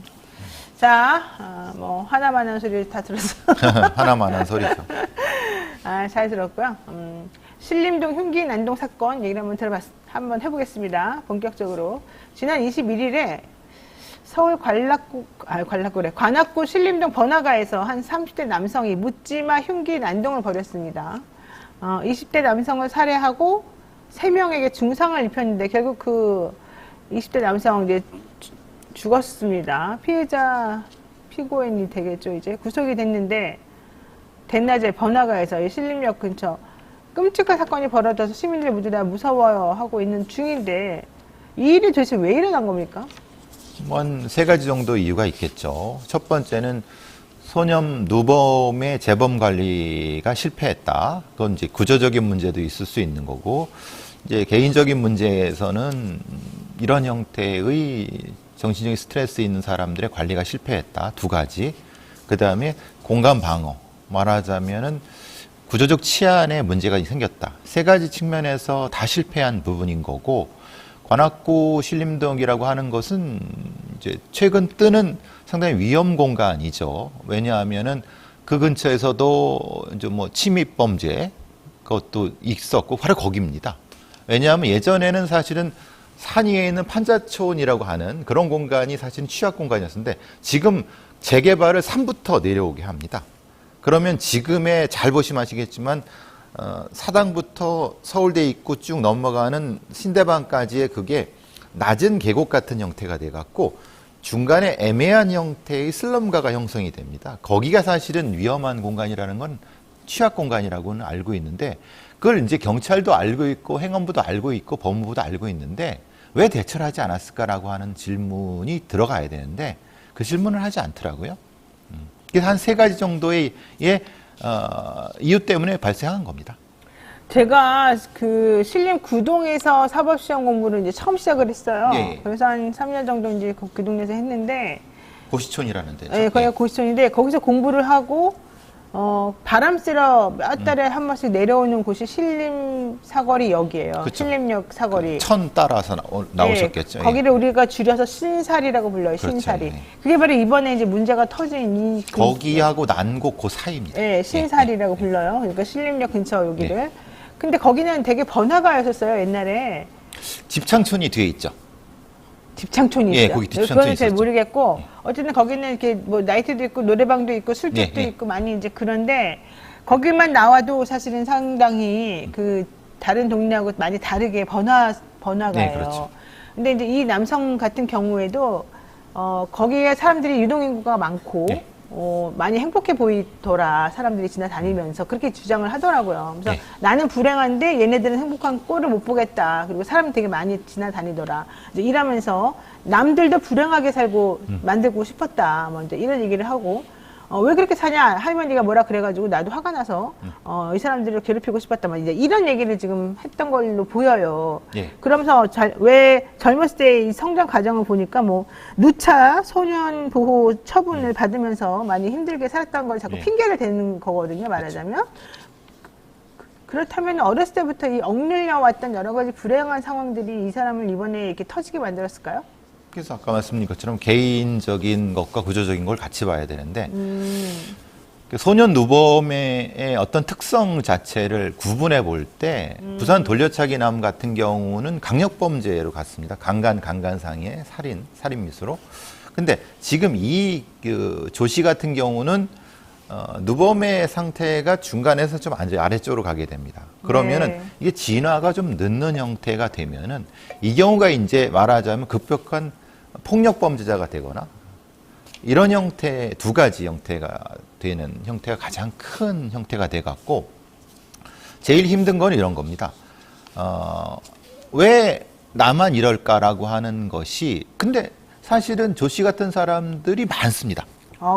자, 뭐 하나만한 소리를 다 들었어. 하나만한 소리죠. 잘 들었고요. 신림동 흉기 난동 사건 얘기를 한번 해보겠습니다. 본격적으로. 지난 21일에 서울 관악구 신림동 번화가에서 한 30대 남성이 묻지마 흉기 난동을 벌였습니다. 20대 남성을 살해하고 3명에게 중상을 입혔는데 결국 그 20대 남성 이제 죽었습니다. 피고인이 되겠죠. 이제 구속이 됐는데 대낮에 번화가에서 이 신림역 근처 끔찍한 사건이 벌어져서 시민들이 모두 다 무서워요 하고 있는 중인데 이 일이 도대체 왜 일어난 겁니까? 뭐 한 3가지 정도 이유가 있겠죠. 첫 번째는 소년 누범의 재범 관리가 실패했다. 그건 이제 구조적인 문제도 있을 수 있는 거고, 이제 개인적인 문제에서는 이런 형태의 정신적인 스트레스 있는 사람들의 관리가 실패했다. 2가지. 그 다음에 공간 방어. 말하자면은 구조적 치안에 문제가 생겼다. 3가지 측면에서 다 실패한 부분인 거고, 관악구 신림동이라고 하는 것은 이제 최근 뜨는 상당히 위험 공간이죠. 왜냐하면은 그 근처에서도 이제 뭐 침입 범죄 그것도 있었고 바로 거기입니다. 왜냐하면 예전에는 사실은 산 위에 있는 판자촌이라고 하는 그런 공간이 사실은 취약 공간이었는데 지금 재개발을 산부터 내려오게 합니다. 그러면 지금의 잘 보시면 아시겠지만 사당부터 서울대 입구 쭉 넘어가는 신대방까지의 그게 낮은 계곡 같은 형태가 돼갖고 중간에 애매한 형태의 슬럼가가 형성이 됩니다. 거기가 사실은 위험한 공간이라는 건 취약 공간이라고는 알고 있는데 그걸 이제 경찰도 알고 있고 행안부도 알고 있고 법무부도 알고 있는데 왜 대처를 하지 않았을까라고 하는 질문이 들어가야 되는데 그 질문을 하지 않더라고요. 그래서 한 3가지 정도의 이유 때문에 발생한 겁니다. 제가 그 신림 구동에서 사법시험 공부를 이제 처음 시작을 했어요. 예. 그래서 한 3년 정도 이제 그 동네에서 했는데, 고시촌이라는 데죠. 예, 거기가 고시촌인데 거기서 공부를 하고 바람 쐬러 몇 달에 한 번씩 내려오는 곳이 신림 사거리역이에요. 그쵸. 신림역 사거리. 천 따라서 나오셨겠죠. 예, 거기를 우리가 줄여서 신사리라고 불러요. 그렇죠. 신사리. 예. 그게 바로 이번에 이제 문제가 터진 이 거기하고 난곡 그 사이입니다. 예, 신사리라고 불러요. 그러니까 신림역 근처 여기를. 근데 거기는 되게 번화가였었어요, 옛날에. 집창촌이 뒤에 있죠. 집창촌이 예, 있어요. 거기 집창촌이 그거는 잘 있었죠. 모르겠고 어쨌든 거기는 이렇게 뭐 나이트도 있고 노래방도 있고 술집도 예, 예. 있고 많이 이제 그런데 거기만 나와도 사실은 상당히 그 다른 동네하고 많이 다르게 번화가예요. 네, 그렇죠. 근데 이제 이 남성 같은 경우에도 거기에 사람들이 유동인구가 많고 네. 많이 행복해 보이더라. 사람들이 지나다니면서 그렇게 주장을 하더라고요. 그래서 네. 나는 불행한데 얘네들은 행복한 꼴을 못 보겠다. 그리고 사람 되게 많이 지나다니더라. 이제 이러면서 남들도 불행하게 살고 만들고 싶었다. 뭐 이제 이런 얘기를 하고 왜 그렇게 사냐? 할머니가 뭐라 그래가지고 나도 화가 나서 이 사람들을 괴롭히고 싶었다. 뭐 이제 이런 얘기를 지금 했던 걸로 보여요. 예. 그러면서 왜 젊었을 때 이 성장 과정을 보니까 뭐 누차 소년 보호 처분을 받으면서 많이 힘들게 살았던 걸 자꾸 예. 핑계를 대는 거거든요. 말하자면. 그렇다면 어렸을 때부터 이 억눌려 왔던 여러 가지 불행한 상황들이 이 사람을 이번에 이렇게 터지게 만들었을까요? 그래서 아까 말씀드린 것처럼 개인적인 것과 구조적인 걸 같이 봐야 되는데 그 소년 누범의 어떤 특성 자체를 구분해 볼 때 부산 돌려차기남 같은 경우는 강력범죄로 갔습니다. 강간상의 살인 미수로. 근데 지금 이 조씨 같은 경우는 누범의 상태가 중간에서 좀 아래쪽으로 가게 됩니다. 그러면은 네. 이게 진화가 좀 늦는 형태가 되면은 이 경우가 이제 말하자면 급격한 폭력범죄자가 되거나 이런 형태 두 가지 형태가 되는 형태가 가장 큰 형태가 돼 갖고 제일 힘든 건 이런 겁니다. 왜 나만 이럴까라고 하는 것이 근데 사실은 조씨 같은 사람들이 많습니다.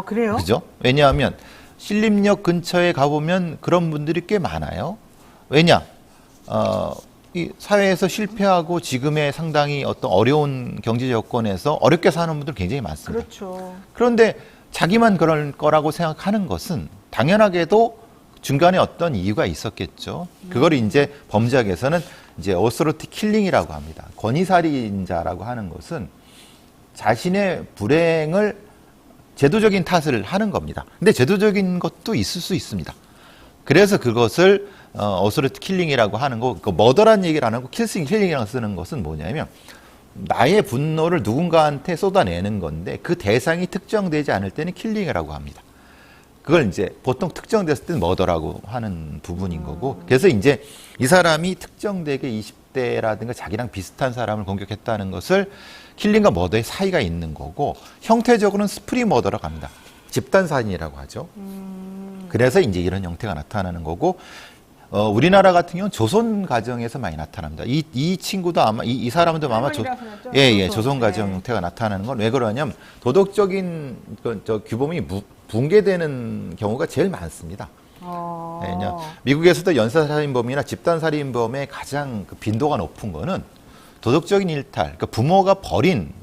그래요? 그죠? 왜냐하면 신림역 근처에 가보면 그런 분들이 꽤 많아요. 왜냐? 이 사회에서 실패하고 지금의 상당히 어떤 어려운 경제 여건에서 어렵게 사는 분들 굉장히 많습니다. 그렇죠. 그런데 자기만 그럴 거라고 생각하는 것은 당연하게도 중간에 어떤 이유가 있었겠죠. 그걸 이제 범죄학에서는 이제 어서로티 킬링이라고 합니다. 권위살인자라고 하는 것은 자신의 불행을 제도적인 탓을 하는 겁니다. 근데 제도적인 것도 있을 수 있습니다. 그래서 그것을 어서로티 킬링이라고 하는 거, 그 머더란 얘기를 안 하고 킬링이라고 쓰는 것은 뭐냐면 나의 분노를 누군가한테 쏟아내는 건데 그 대상이 특정되지 않을 때는 킬링이라고 합니다. 그걸 이제 보통 특정됐을 때는 머더라고 하는 부분인 거고 그래서 이제 이 사람이 특정되게 20대라든가 자기랑 비슷한 사람을 공격했다는 것을 킬링과 머더의 사이가 있는 거고 형태적으로는 스프리 머더라고 합니다. 집단살인이라고 하죠. 그래서 이제 이런 형태가 나타나는 거고 우리나라 같은 경우는 조선 가정에서 많이 나타납니다. 이 친구도 아마 이 사람도 아마 조선 가정 형태가 나타나는 건 왜 그러냐면 도덕적인 규범이 붕괴되는 경우가 제일 많습니다. 왜냐 미국에서도 연쇄살인범이나 집단살인범의 가장 그 빈도가 높은 거는 도덕적인 일탈, 그러니까 부모가 버린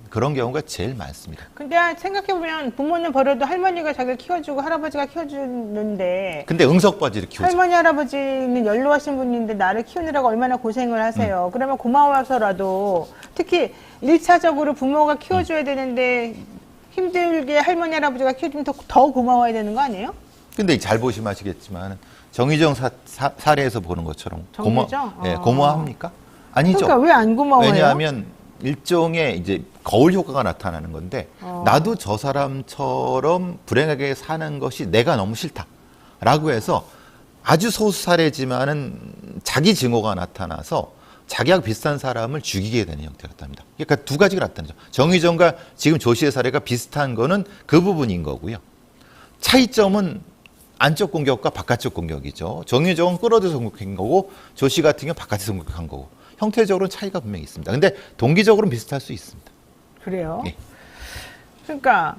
그런 경우가 제일 많습니다. 근데 생각해보면 부모는 버려도 할머니가 자기를 키워주고 할아버지가 키워주는데 근데 응석바지를 키우죠. 할머니 할아버지는 연로하신 분인데 나를 키우느라고 얼마나 고생을 하세요. 그러면 고마워서라도 특히 1차적으로 부모가 키워줘야 되는데 힘들게 할머니 할아버지가 키워주면 더 고마워야 되는 거 아니에요? 근데 잘 보시면 아시겠지만 정의정 사례에서 보는 것처럼 정의정? 고마워합니까? 아니죠. 그러니까 왜 안 고마워요? 왜냐하면 일종의 이제 거울 효과가 나타나는 건데 나도 저 사람처럼 불행하게 사는 것이 내가 너무 싫다라고 해서 아주 소수 사례지만은 자기 증오가 나타나서 자기하고 비슷한 사람을 죽이게 되는 형태가 나타납니다. 그러니까 두 가지가 나타나죠. 정의정과 지금 조씨의 사례가 비슷한 거는 그 부분인 거고요. 차이점은 안쪽 공격과 바깥쪽 공격이죠. 정의정은 끌어들여서 공격한 거고 조씨 같은 경우는 바깥에서 공격한 거고 형태적으로는 차이가 분명히 있습니다. 근데 동기적으로는 비슷할 수 있습니다. 그래요? 네. 그러니까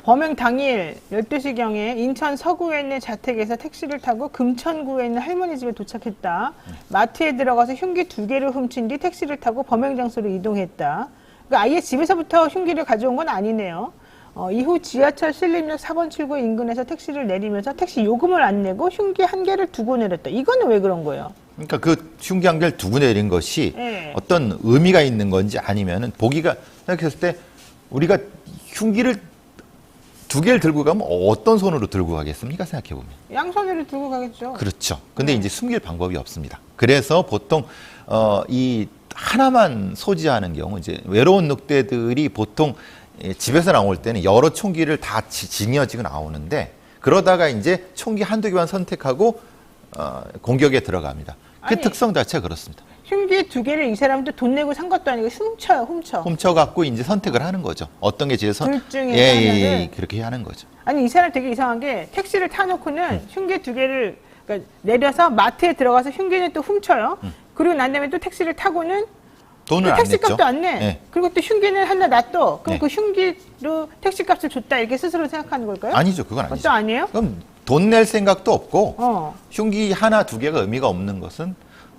범행 당일 12시경에 인천 서구에 있는 자택에서 택시를 타고 금천구에 있는 할머니 집에 도착했다. 마트에 들어가서 흉기 2개를 훔친 뒤 택시를 타고 범행 장소로 이동했다. 그러니까 아예 집에서부터 흉기를 가져온 건 아니네요. 이후 지하철 신림역 4번 출구 인근에서 택시를 내리면서 택시 요금을 안 내고 흉기 1개를 두고 내렸다. 이거는 왜 그런 거예요? 그러니까 그 흉기 1개를 두고 내린 것이 네. 어떤 의미가 있는 건지 아니면은 보기가 생각했을 때 우리가 흉기를 2개를 들고 가면 어떤 손으로 들고 가겠습니까? 생각해보면. 양손으로 들고 가겠죠. 그렇죠. 근데 이제 숨길 방법이 없습니다. 그래서 보통, 이 하나만 소지하는 경우, 이제 외로운 늑대들이 보통 집에서 나올 때는 여러 총기를 다 징여지고 나오는데, 그러다가 이제 총기 1-2개만 선택하고, 공격에 들어갑니다. 그 아니, 특성 자체가 그렇습니다. 흉기 2개를 이 사람도 돈 내고 산 것도 아니고 훔쳐. 훔쳐갖고 이제 선택을 하는 거죠. 어떤 게 제일 둘 중에 하나를. 그렇게 하는 거죠. 아니 이 사람 되게 이상한 게 택시를 타놓고는 흉기 2개를 그러니까 내려서 마트에 들어가서 흉기는 또 훔쳐요. 그리고 난 다음에 또 택시를 타고는 돈을 또 안 냈죠. 택시값도 안 내. 네. 그리고 또 흉기는 하나 놔둬. 그럼 네. 그 흉기로 택시값을 줬다 이렇게 스스로 생각하는 걸까요? 아니죠. 그건 아니죠. 그것도 아니에요? 그럼 돈 낼 생각도 없고 어. 흉기 1-2개가 의미가 없는 것은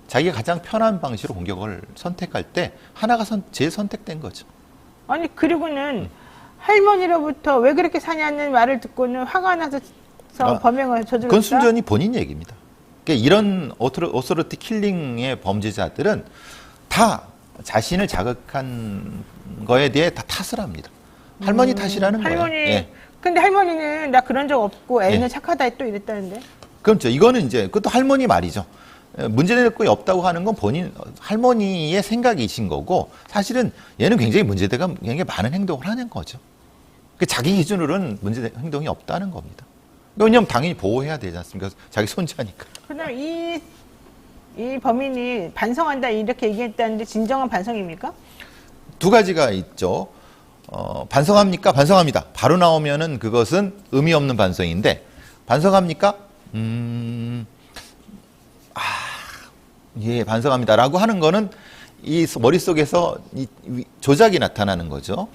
자기가 가장 편한 방식으로 공격을 선택할 때 하나가 제일 선택된 거죠. 아니 그리고는 할머니로부터 왜 그렇게 사냐는 말을 듣고는 화가 나서 범행을 저질렀다. 그건 순전히 본인 얘기입니다. 그러니까 이런 어서러티 킬링의 범죄자들은 다 자신을 자극한 거에 대해 다 탓을 합니다. 할머니 탓이라는 거예요. 할머니. 예. 근데 할머니는 나 그런 적 없고 애는 예. 착하다 또 이랬다는데. 그렇죠. 이거는 이제 그것도 할머니 말이죠. 문제될 거 없다고 하는 건 할머니의 생각이신 거고 사실은 얘는 굉장히 문제대가 굉장히 많은 행동을 하는 거죠. 자기 기준으로는 문제 행동이 없다는 겁니다. 왜냐하면 당연히 보호해야 되지 않습니까? 자기 손자니까. 그다음 이 범인이 반성한다 이렇게 얘기했다는데 진정한 반성입니까? 2가지가 있죠. 반성합니까? 반성합니다. 바로 나오면은 그것은 의미 없는 반성인데 반성합니까? 예, 반성합니다라고 하는 거는 이 머릿속에서 이 조작이 나타나는 거죠.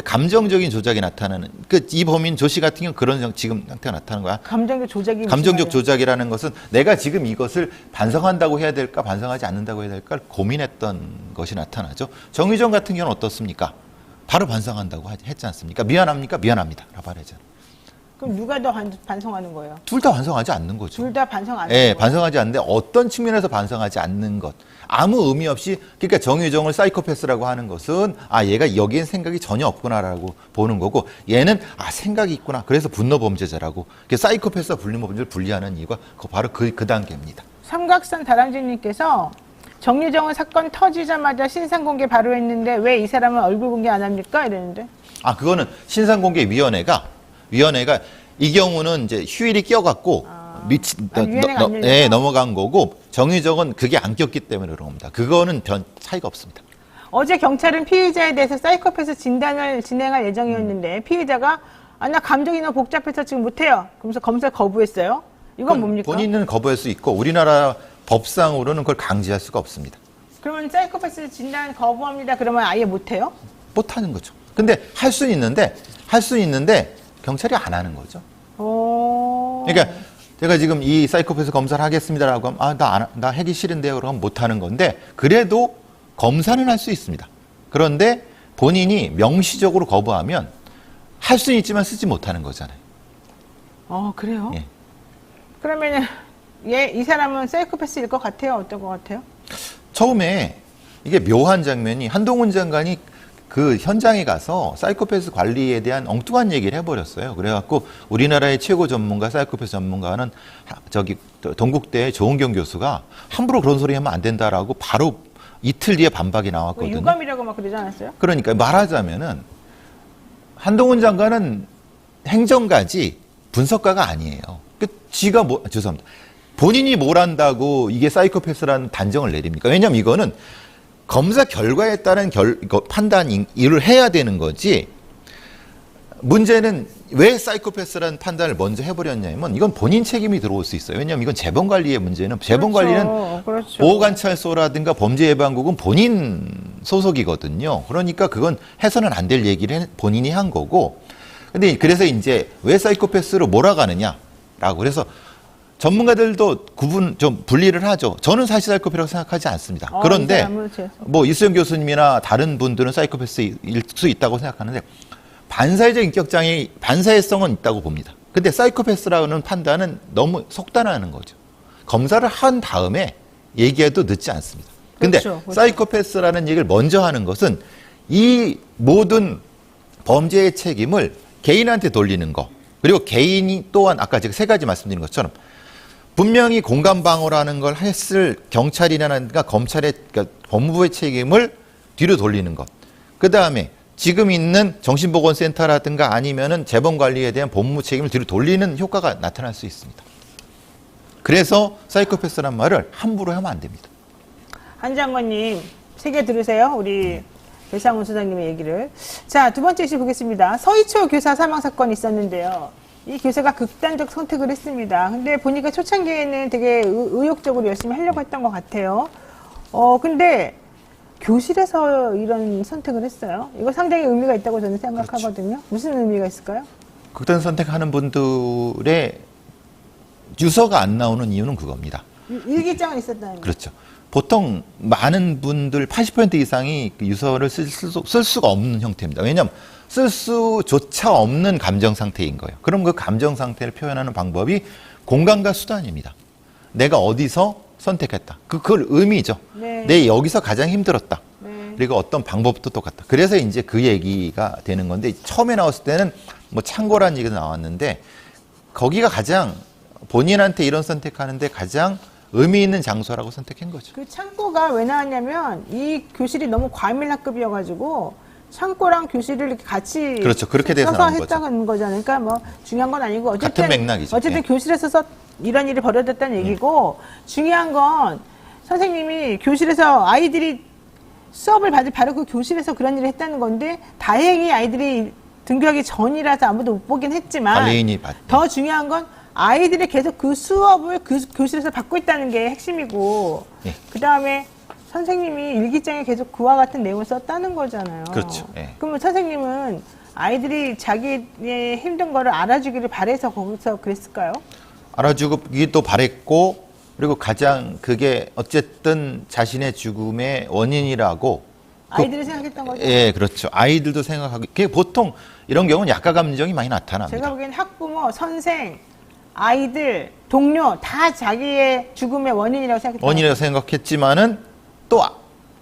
감정적인 조작이 나타나는 이 범인 조 씨 같은 경우는 그런 지금 상태가 나타나는 거야. 감정적 조작이 감정적 조작이라는 것은 내가 지금 이것을 반성한다고 해야 될까 반성하지 않는다고 해야 될까 반성했던 것이 나타나죠. 정유정 같은 경우는 어떻습니까? 바로 반성한다고 했지 않습니까? 미안합니까? 미안합니다. 라고 말하잖아요. 그럼 누가 더 반성하는 거예요? 둘 다 반성하지 않는 거죠. 둘 다 반성 안 하는 예, 거예요? 반성하지 않는데 어떤 측면에서 반성하지 않는 것. 아무 의미 없이 그러니까 정유정을 사이코패스라고 하는 것은 얘가 여기엔 생각이 전혀 없구나라고 보는 거고 얘는 생각이 있구나. 그래서 분노 범죄자라고. 사이코패스와 분노 범죄를 분리하는 이유가 바로 그 단계입니다. 삼각산 다람쥐님께서 정유정은 사건 터지자마자 신상 공개 바로 했는데 왜 이 사람은 얼굴 공개 안 합니까? 이랬는데. 그거는 신상공개위원회가 이 경우는 이제 휴일이 껴갖고 넘어간 거고 정유정은 그게 안 꼈기 때문에 그런 겁니다. 그거는 차이가 없습니다. 어제 경찰은 피의자에 대해서 사이코패스 진단을 진행할 예정이었는데 피의자가 나 감정이 너무 복잡해서 지금 못해요. 그러면서 검사 거부했어요. 이건 뭡니까? 본인은 거부할 수 있고 우리나라 법상으로는 그걸 강제할 수가 없습니다. 그러면 사이코패스 진단 거부합니다. 그러면 아예 못해요? 못하는 거죠. 근데 할 수는 있는데 경찰이 안 하는 거죠. 그러니까 제가 지금 이 사이코패스 검사를 하겠습니다라고 하면 나 하기 싫은데요. 그러면 못하는 건데 그래도 검사는 할 수 있습니다. 그런데 본인이 명시적으로 거부하면 할 수는 있지만 쓰지 못하는 거잖아요. 그래요? 예. 그러면은 이 사람은 사이코패스일 것 같아요? 어떤 것 같아요? 처음에 이게 묘한 장면이 한동훈 장관이 그 현장에 가서 사이코패스 관리에 대한 엉뚱한 얘기를 해버렸어요. 그래갖고 우리나라의 최고 전문가, 사이코패스 전문가는 동국대 조은경 교수가 함부로 그런 소리 하면 안 된다라고 바로 이틀 뒤에 반박이 나왔거든요. 유감이라고 막 그러지 않았어요? 그러니까 말하자면은 한동훈 장관은 행정가지 분석가가 아니에요. 지가 죄송합니다. 본인이 뭘 한다고 이게 사이코패스라는 단정을 내립니까? 왜냐면 이거는 검사 결과에 따른 판단을 해야 되는 거지. 문제는 왜 사이코패스라는 판단을 먼저 해버렸냐면 이건 본인 책임이 들어올 수 있어요. 왜냐하면 이건 재범관리의 문제는 재범관리는 그렇죠. 보호관찰소라든가 범죄예방국은 본인 소속이거든요. 그러니까 그건 해서는 안 될 얘기를 본인이 한 거고 근데 그래서 이제 왜 사이코패스로 몰아가느냐라고 그래서 전문가들도 좀 분리를 하죠. 저는 사실 사이코패스라고 생각하지 않습니다. 이 그런데 사람은 뭐 이수영 교수님이나 다른 분들은 사이코패스일 수 있다고 생각하는데 반사회적 인격장애, 반사회성은 있다고 봅니다. 근데 사이코패스라는 판단은 너무 속단하는 거죠. 검사를 한 다음에 얘기해도 늦지 않습니다. 근데 그렇죠. 사이코패스라는 얘기를 먼저 하는 것은 이 모든 범죄의 책임을 개인한테 돌리는 거, 그리고 개인이 또한 아까 제가 세 가지 말씀드린 것처럼 분명히 공감방어라는 걸 했을 경찰이라든가 검찰의, 그러니까 법무부의 책임을 뒤로 돌리는 것. 그 다음에 지금 있는 정신보건센터라든가 아니면은 재범관리에 대한 법무부 책임을 뒤로 돌리는 효과가 나타날 수 있습니다. 그래서 사이코패스란 말을 함부로 하면 안 됩니다. 한 장관님, 세게 들으세요. 우리 배상훈 소장님의 얘기를. 자, 두 번째 이슈 보겠습니다. 서희초 교사 사망 사건이 있었는데요. 이 교사가 극단적 선택을 했습니다. 근데 보니까 초창기에는 되게 의욕적으로 열심히 하려고 했던 것 같아요. 근데 교실에서 이런 선택을 했어요. 이거 상당히 의미가 있다고 저는 생각하거든요. 그렇죠. 무슨 의미가 있을까요? 극단 선택하는 분들의 유서가 안 나오는 이유는 그겁니다. 일기장은 있었다는. 그렇죠. 보통 많은 분들 80% 이상이 그 유서를 쓸 수가 없는 형태입니다. 왜냐하면 쓸 수조차 없는 감정 상태인 거예요. 그럼 그 감정 상태를 표현하는 방법이 공간과 수단입니다. 내가 어디서 선택했다. 그걸 의미죠. 네. 내 여기서 가장 힘들었다. 네. 그리고 어떤 방법도 똑같다. 그래서 이제 그 얘기가 되는 건데 처음에 나왔을 때는 뭐 창고라는 얘기도 나왔는데 거기가 가장 본인한테 이런 선택하는데 가장 의미 있는 장소라고 선택한 거죠. 그 창고가 왜 나왔냐면 이 교실이 너무 과밀학급이어가지고 창고랑 교실을 이렇게 같이 그렇죠. 그렇게 돼서 써서 나온 거죠. 했다는 거잖아요. 그러니까 뭐 중요한 건 아니고 어쨌든 같은 맥락이죠. 어쨌든 예. 교실에서 이런 일이 벌어졌다는 얘기고 중요한 건 선생님이 교실에서 아이들이 수업을 받을 바로 그 교실에서 그런 일을 했다는 건데 다행히 아이들이 등교하기 전이라서 아무도 못 보긴 했지만 관리인이 더 중요한 건 아이들이 계속 그 수업을 그 교실에서 받고 있다는 게 핵심이고 예. 그 다음에 선생님이 일기장에 계속 그와 같은 내용을 썼다는 거잖아요. 그렇죠. 예. 그러면 선생님은 아이들이 자기의 힘든 거를 알아주기를 바래서 거기서 그랬을까요? 알아주기도 바랬고 그리고 가장 그게 어쨌든 자신의 죽음의 원인이라고 아이들이 생각했던 거죠? 예, 그렇죠. 아이들도 생각하고 그게 보통 이런 경우는 약가 감정이 많이 나타납니다. 제가 보기엔 학부모, 선생, 아이들, 동료 다 자기의 죽음의 원인이라고 생각했던 원인이라고 생각했지만은 또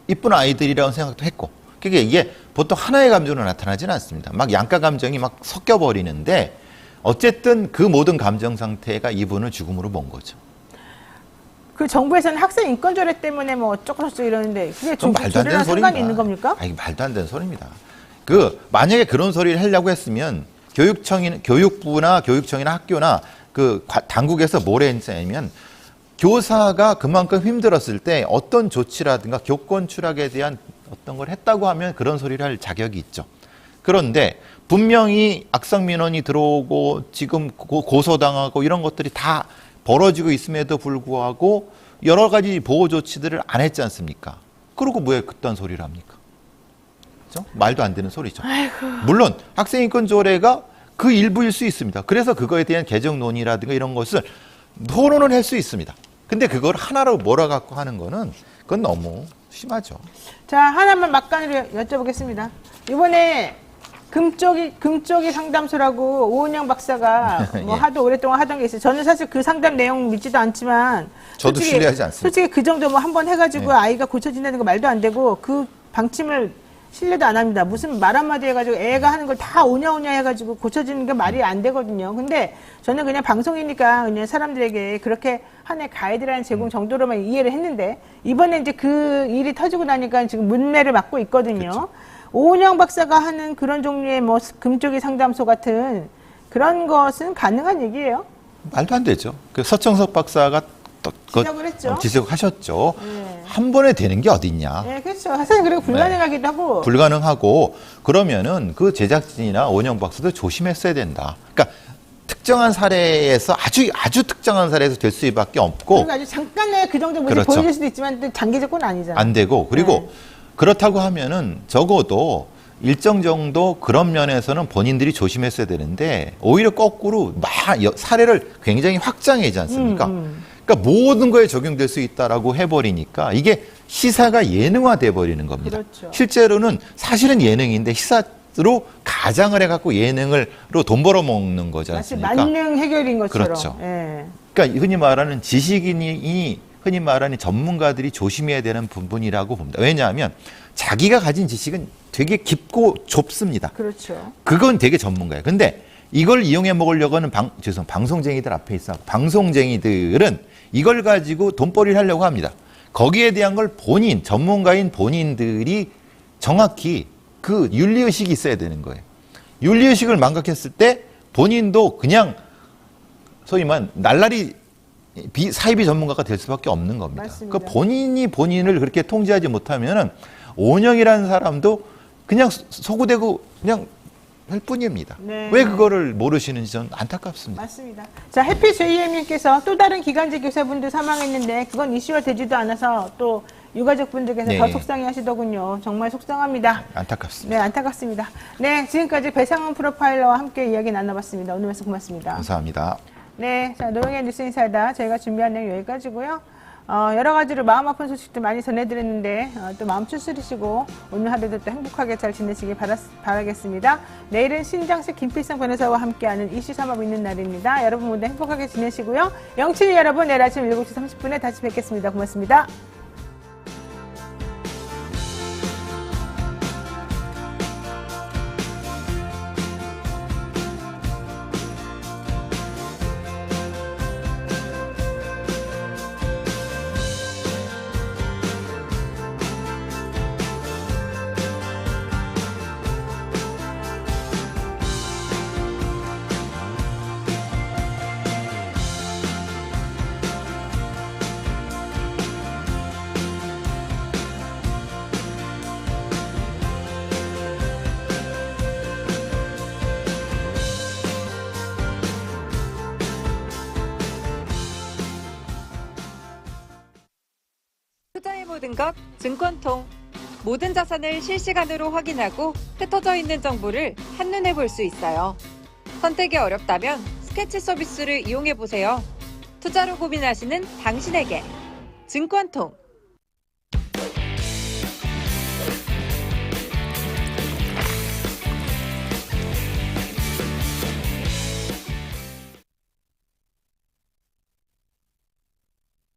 이쁜 아이들이라고 생각도 했고 그게 이게 보통 하나의 감정으로 나타나지는 않습니다. 막 양가 감정이 막 섞여 버리는데 어쨌든 그 모든 감정 상태가 이분을 죽음으로 본 거죠. 그 정부에서는 학생 인권 조례 때문에 뭐 어쩌고 저쩌고 이러는데 그게 그건 말도 안 되는 조례랑 소리입니다. 상관이 있는 겁니까? 아니, 말도 안 되는 소리입니다. 만약에 그런 소리를 하려고 했으면 교육부나 교육청이나 학교나 당국에서 뭘 했냐면 교사가 그만큼 힘들었을 때 어떤 조치라든가 교권 추락에 대한 어떤 걸 했다고 하면 그런 소리를 할 자격이 있죠. 그런데 분명히 악성 민원이 들어오고 지금 고소당하고 이런 것들이 다 벌어지고 있음에도 불구하고 여러 가지 보호 조치들을 안 했지 않습니까? 그러고 왜 그딴 소리를 합니까? 그렇죠? 말도 안 되는 소리죠. 아이고. 물론 학생인권 조례가 그 일부일 수 있습니다. 그래서 그거에 대한 개정 논의라든가 이런 것을 토론을 할 수 있습니다. 근데 그걸 하나로 몰아갖고 하는 거는 그건 너무 심하죠. 자, 하나만 막간으로 여쭤보겠습니다. 이번에 금쪽이 상담소라고 오은영 박사가 뭐 예. 하도 오랫동안 하던 게 있어요. 저는 사실 그 상담 내용 믿지도 않지만 저도 신뢰하지 않습니다. 솔직히 그 정도 뭐 한 번 해가지고 네. 아이가 고쳐진다는 거 말도 안 되고 그 방침을 신뢰도 안 합니다. 무슨 말 한마디 해가지고 애가 하는 걸 다 오냐오냐 해가지고 고쳐지는 게 말이 안 되거든요. 근데 저는 그냥 방송이니까 그냥 사람들에게 그렇게 하나의 가이드라인 제공 정도로만 이해를 했는데 이번에 이제 그 일이 터지고 나니까 지금 문매를 맞고 있거든요. 그렇죠. 오은영 박사가 하는 그런 종류의 뭐 금쪽이 상담소 같은 그런 것은 가능한 얘기예요? 말도 안 되죠. 그 서청석 박사가 지적을 했죠. 지적하셨죠. 네. 한 번에 되는 게 어딨냐. 네, 그렇죠. 사실 그리고 불가능하기도 하고. 불가능하고 그러면은 그 제작진이나 오은영 박사도 조심했어야 된다. 그러니까 특정한 사례에서 아주 특정한 사례에서 될 수밖에 없고 그리고 아주 잠깐의 그 정도 모습 그렇죠. 보여줄 수도 있지만 또 장기적 건 아니잖아요. 안 되고 그리고 네. 그렇다고 하면은 적어도 일정 정도 그런 면에서는 본인들이 조심했어야 되는데 오히려 거꾸로 막 사례를 굉장히 확장하지 않습니까? 그러니까 모든 거에 적용될 수 있다라고 해버리니까 이게 시사가 예능화돼 버리는 겁니다. 그렇죠. 실제로는 사실은 예능인데 시사로 가장을 해갖고 예능으로 돈 벌어먹는 거지 마치 않습니까? 만능 해결인 것처럼. 그렇죠. 예. 그러니까 흔히 말하는 지식인이 흔히 말하는 전문가들이 조심해야 되는 부분이라고 봅니다. 왜냐하면 자기가 가진 지식은 되게 깊고 좁습니다. 그렇죠. 그건 되게 전문가예요. 근데 이걸 이용해 먹으려고 하는 방송쟁이들 앞에 있어. 방송쟁이들은 이걸 가지고 돈벌이를 하려고 합니다. 거기에 대한 걸 전문가인 본인들이 정확히 그 윤리의식이 있어야 되는 거예요. 윤리의식을 망각했을 때 본인도 그냥 소위 말 날라리 사이비 전문가가 될 수밖에 없는 겁니다. 맞습니다. 그 본인이 본인을 그렇게 통제하지 못하면은 오영이라는 사람도 그냥 소구되고 그냥 할 뿐입니다. 네. 왜 그거를 모르시는지 저는 안타깝습니다. 맞습니다. 자, 해피 JM님께서 또 다른 기간제 교사분들 사망했는데 그건 이슈화 되지도 않아서 또 유가족분들께서 네. 더 속상해 하시더군요. 정말 속상합니다. 안타깝습니다. 네, 안타깝습니다. 네, 지금까지 배상훈 프로파일러와 함께 이야기 나눠봤습니다. 오늘 말씀 고맙습니다. 감사합니다. 네, 자, 노영의 뉴스 인사이다. 저희가 준비한 내용 여기까지고요. 여러 가지로 마음 아픈 소식도 많이 전해드렸는데 또 마음 추스리시고 오늘 하루도 또 행복하게 잘 지내시길 바라겠습니다. 내일은 신장식 김필성 변호사와 함께하는 이슈 삼아 있는 날입니다. 여러분 모두 행복하게 지내시고요. 영친이 여러분 내일 아침 7시 30분에 다시 뵙겠습니다. 고맙습니다. 투자의 모든 것 증권통. 모든 자산을 실시간으로 확인하고 흩어져 있는 정보를 한눈에 볼 수 있어요. 선택이 어렵다면 스케치 서비스를 이용해 보세요. 투자로 고민하시는 당신에게 증권통.